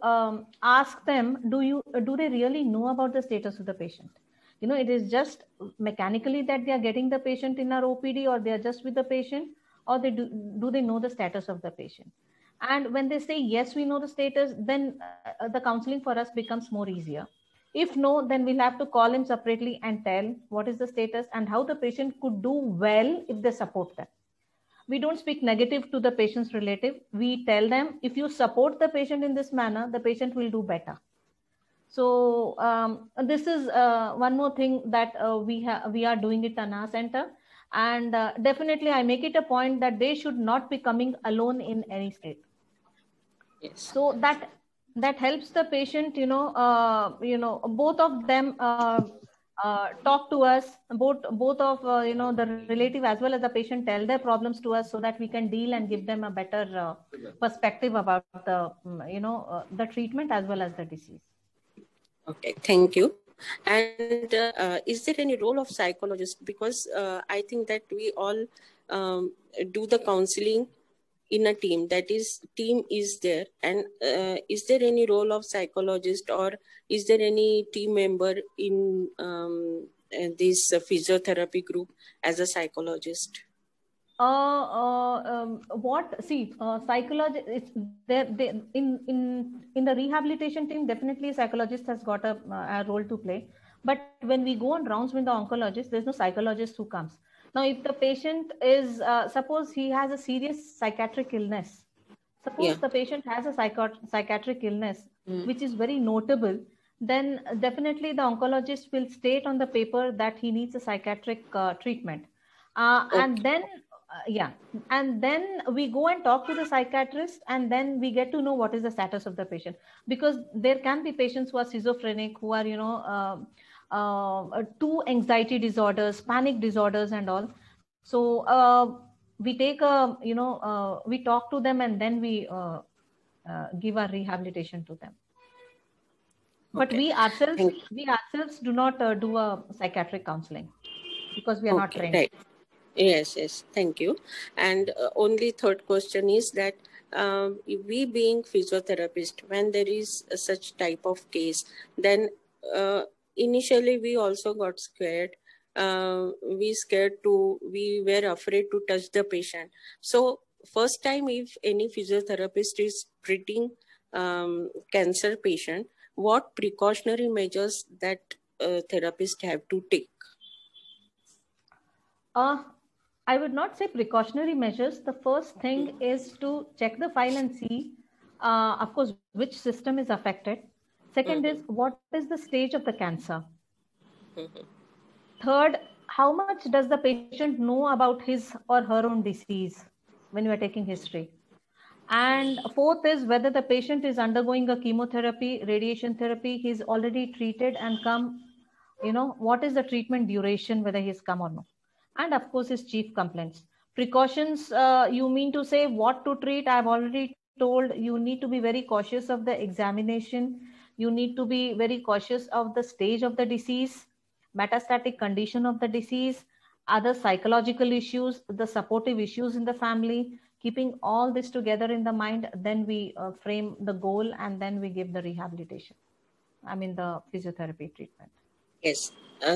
ask them, do they really know about the status of the patient? It is just mechanically that they are getting the patient in our OPD, or they are just with the patient, or do they know the status of the patient? And when they say yes, we know the status, then the counseling for us becomes more easier. If no, then we'll have to call him separately and tell what is the status and how the patient could do well if they support them. We don't speak negative to the patient's relative. We tell them, if you support the patient in this manner, the patient will do better. So this is one more thing that we are doing it in our center. And definitely I make it a point that they should not be coming alone in any state. Yes. So that helps the patient, both of them talk to us, both of the relative as well as the patient tell their problems to us, so that we can deal and give them a better perspective about the treatment as well as the disease. Okay, thank you. And is there any role of psychologist? Because I think that we all do the counseling in a team. That is, team is there. And is there any role of psychologist, or is there any team member in this physiotherapy group as a psychologist? Psychology, it's there. In the rehabilitation team, definitely a psychologist has got a role to play. But when we go on rounds with the oncologist, there's no psychologist who comes. Now, if the patient is, suppose he has a serious psychiatric illness, the patient has a psychiatric illness, which is very notable, then definitely the oncologist will state on the paper that he needs a psychiatric treatment. And then we go and talk to the psychiatrist, and then we get to know what is the status of the patient, because there can be patients who are schizophrenic, who are two anxiety disorders, panic disorders and all. So we take we talk to them, and then we give our rehabilitation to them. But we ourselves do not do a psychiatric counseling, because we are not trained. Right. Yes, thank you. And only third question is that we being physiotherapist, when there is such type of case, then initially we also got scared. We were afraid to touch the patient. So first time, if any physiotherapist is treating cancer patient, what precautionary measures that therapist have to take? I would not say precautionary measures. The first thing is to check the file and see, of course, which system is affected. Second is, what is the stage of the cancer? Third, how much does the patient know about his or her own disease when you are taking history? And fourth is whether the patient is undergoing a chemotherapy, radiation therapy, he's already treated and come, what is the treatment duration, whether he's come or no. and of course his chief complaints. Precautions, you mean to say what to treat? I've already told you need to be very cautious of the examination. You need to be very cautious of the stage of the disease, metastatic condition of the disease, other psychological issues, the supportive issues in the family. Keeping all this together in the mind, then we frame the goal, and then we give the rehabilitation, I mean the physiotherapy treatment. Yes.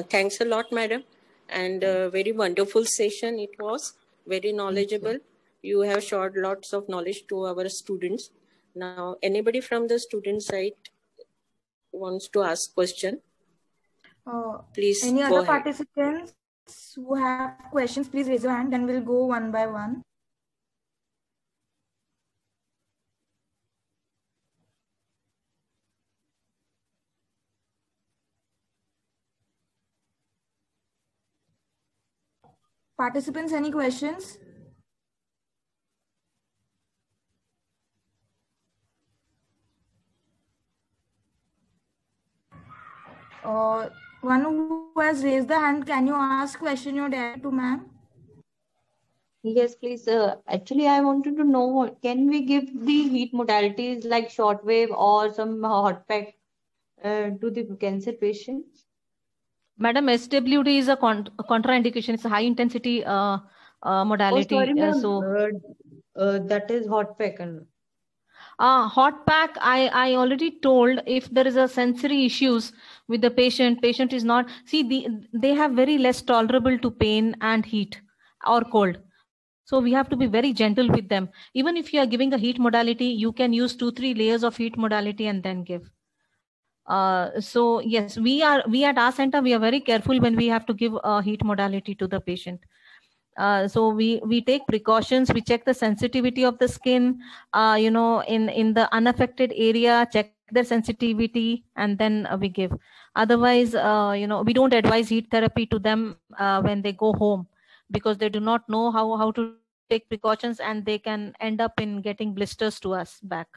Thanks a lot, madam. And very wonderful session it was. Very knowledgeable. You have shared lots of knowledge to our students. Now, anybody from the student side wants to ask question? Please Any go other ahead. participants who have questions, please raise your hand and we'll go one by one. Participants, any questions? One who has raised the hand, can you ask question your dad to ma'am? Yes, please. Actually, I wanted to know, can we give the heat modalities like shortwave or some hot pack to the cancer patients? Madam, SWD is a contraindication. It's a high intensity modality. Oh, sorry, ma'am. So that is hot pack. hot pack, I already told, if there is a sensory issues with the patient is not, see, they have very less tolerable to pain and heat or cold. So we have to be very gentle with them. Even if you are giving a heat modality, you can use 2-3 layers of heat modality and then give. So yes, we at our center, we are very careful when we have to give a heat modality to the patient. So we take precautions. We check the sensitivity of the skin, in the unaffected area, check their sensitivity, and then we give. Otherwise, we don't advise heat therapy to them when they go home, because they do not know how to take precautions, and they can end up in getting blisters to us back.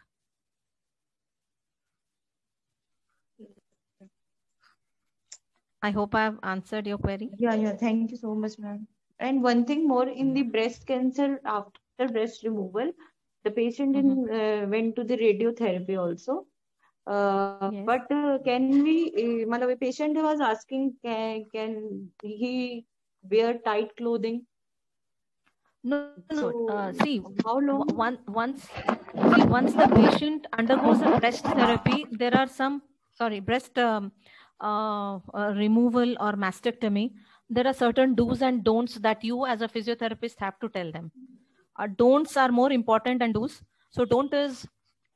I hope I have answered your query. Yeah. Thank you so much, ma'am. And one thing more, in the breast cancer, after breast removal, the patient went to the radiotherapy also. Yes. But can we, a patient was asking, can he wear tight clothing? No. So, See, how long? once the patient undergoes a breast therapy, there are some breast removal or mastectomy. There are certain do's and don'ts that you as a physiotherapist have to tell them. Don'ts are more important than do's. So don't is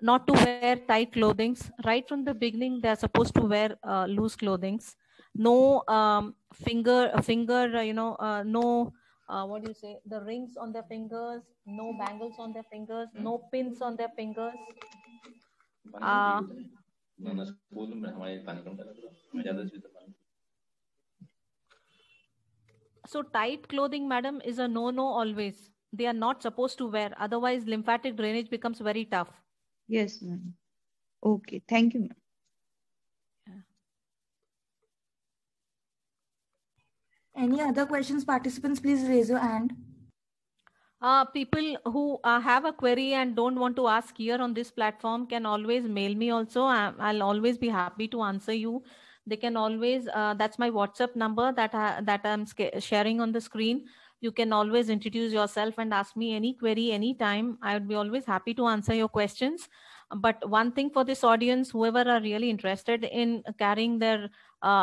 not to wear tight clothings. Right from the beginning, they are supposed to wear loose clothings. No finger, no. What do you say? The rings on their fingers, no bangles on their fingers, no pins on their fingers. So tight clothing, madam, is a no always. They are not supposed to wear. Otherwise, lymphatic drainage becomes very tough. Yes, ma'am. Okay, thank you, ma'am. Any other questions, participants, please raise your hand. People who have a query and don't want to ask here on this platform can always mail me also. I'll always be happy to answer you. They can always, that's my WhatsApp number that I'm sharing on the screen. You can always introduce yourself and ask me any query anytime. I would be always happy to answer your questions. But one thing for this audience, whoever are really interested in carrying their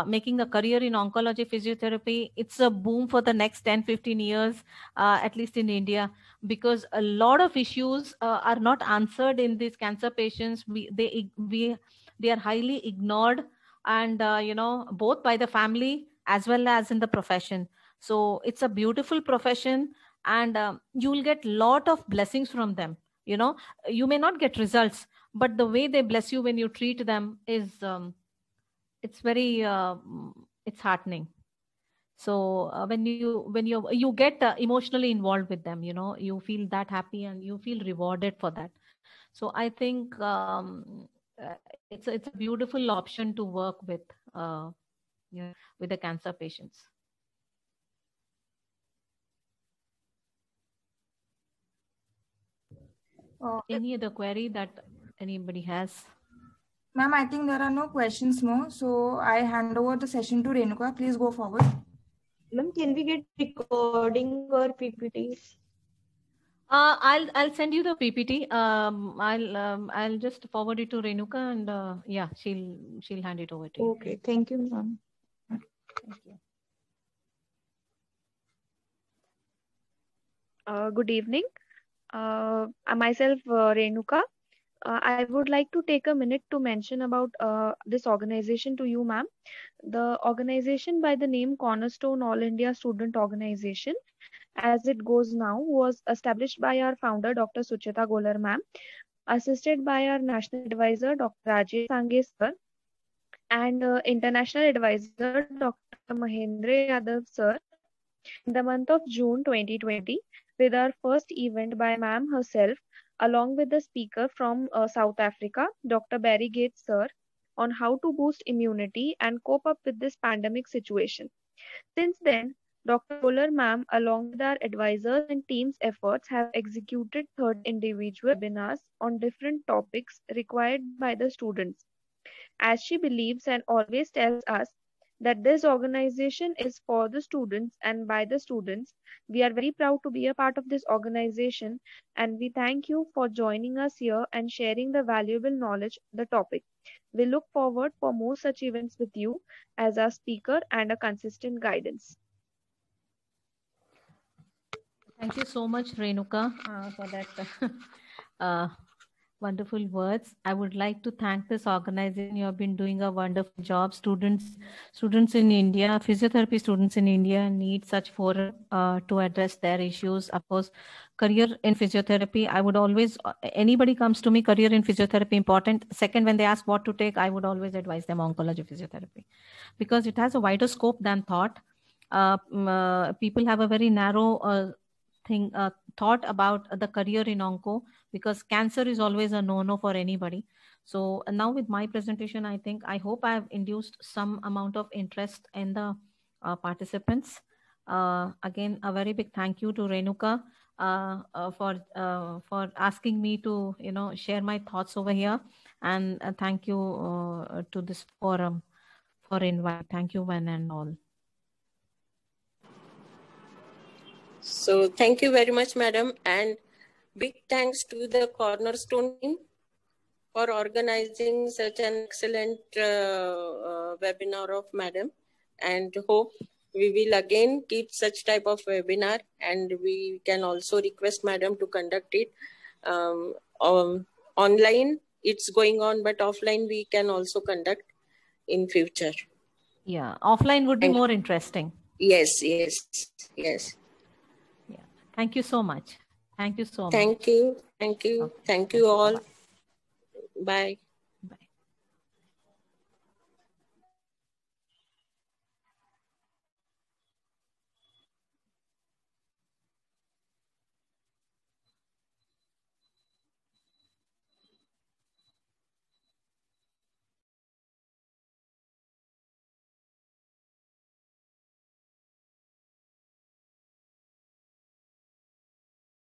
making a career in oncology physiotherapy, it's a boom for the next 10-15 years, at least in India, because a lot of issues are not answered in these cancer patients. They are highly ignored, and both by the family as well as in the profession. So it's a beautiful profession, and you will get lot of blessings from them. You may not get results, but the way they bless you when you treat them is it's very it's heartening. So when you get emotionally involved with them, you feel that happy and you feel rewarded for that. So I think it's a beautiful option to work with with the cancer patients. Any other query that anybody has? Ma'am, I think there are no questions more. So I hand over the session to Renuka. Please go forward. Ma'am, can we get recording or PPT? I'll send you the PPT. I'll just forward it to Renuka, and yeah, she'll hand it over to you. Okay, thank you, ma'am. Thank you. Good evening. Myself, Renuka. I would like to take a minute to mention about this organization to you, ma'am. The organization by the name Cornerstone All India Student Organization, as it goes now, was established by our founder, Dr. Sucheta Golar, ma'am, assisted by our national advisor, Dr. Rajesh Sange, sir, and international advisor, Dr. Mahendra Yadav, sir, in the month of June 2020, with our first event by ma'am herself, along with the speaker from South Africa, Dr. Barry Gates, sir, on how to boost immunity and cope up with this pandemic situation. Since then, Dr. Golar ma'am, along with our advisors and team's efforts, have executed 30 individual webinars on different topics required by the students. As she believes and always tells us that this organization is for the students and by the students, we are very proud to be a part of this organization, and we thank you for joining us here and sharing the valuable knowledge on the topic. We look forward for more such events with you as our speaker and a consistent guidance. Thank you so much, Renuka, for that wonderful words. I would like to thank this organization. You have been doing a wonderful job. Students in India, physiotherapy students in India need such forum to address their issues. Of course, career in physiotherapy, I would always, anybody comes to me, career in physiotherapy important. Second, when they ask what to take, I would always advise them oncology physiotherapy, because it has a wider scope than thought. People have a very narrow thought about the career in onco, because cancer is always a no-no for anybody. So now with my presentation, I hope I have induced some amount of interest in the participants. Again, a very big thank you to Renuka for asking me to share my thoughts over here, and thank you to this forum for invite. Thank you one and all. So thank you very much, madam, and big thanks to the Cornerstone team for organizing such an excellent webinar of madam, and hope we will again keep such type of webinar, and we can also request madam to conduct it online. It's going on, but offline we can also conduct in future. Yeah, offline would be more interesting. Yes. Thank you so much. Thank you so much. Thank you. Thank you. Okay. Thank you all. Bye.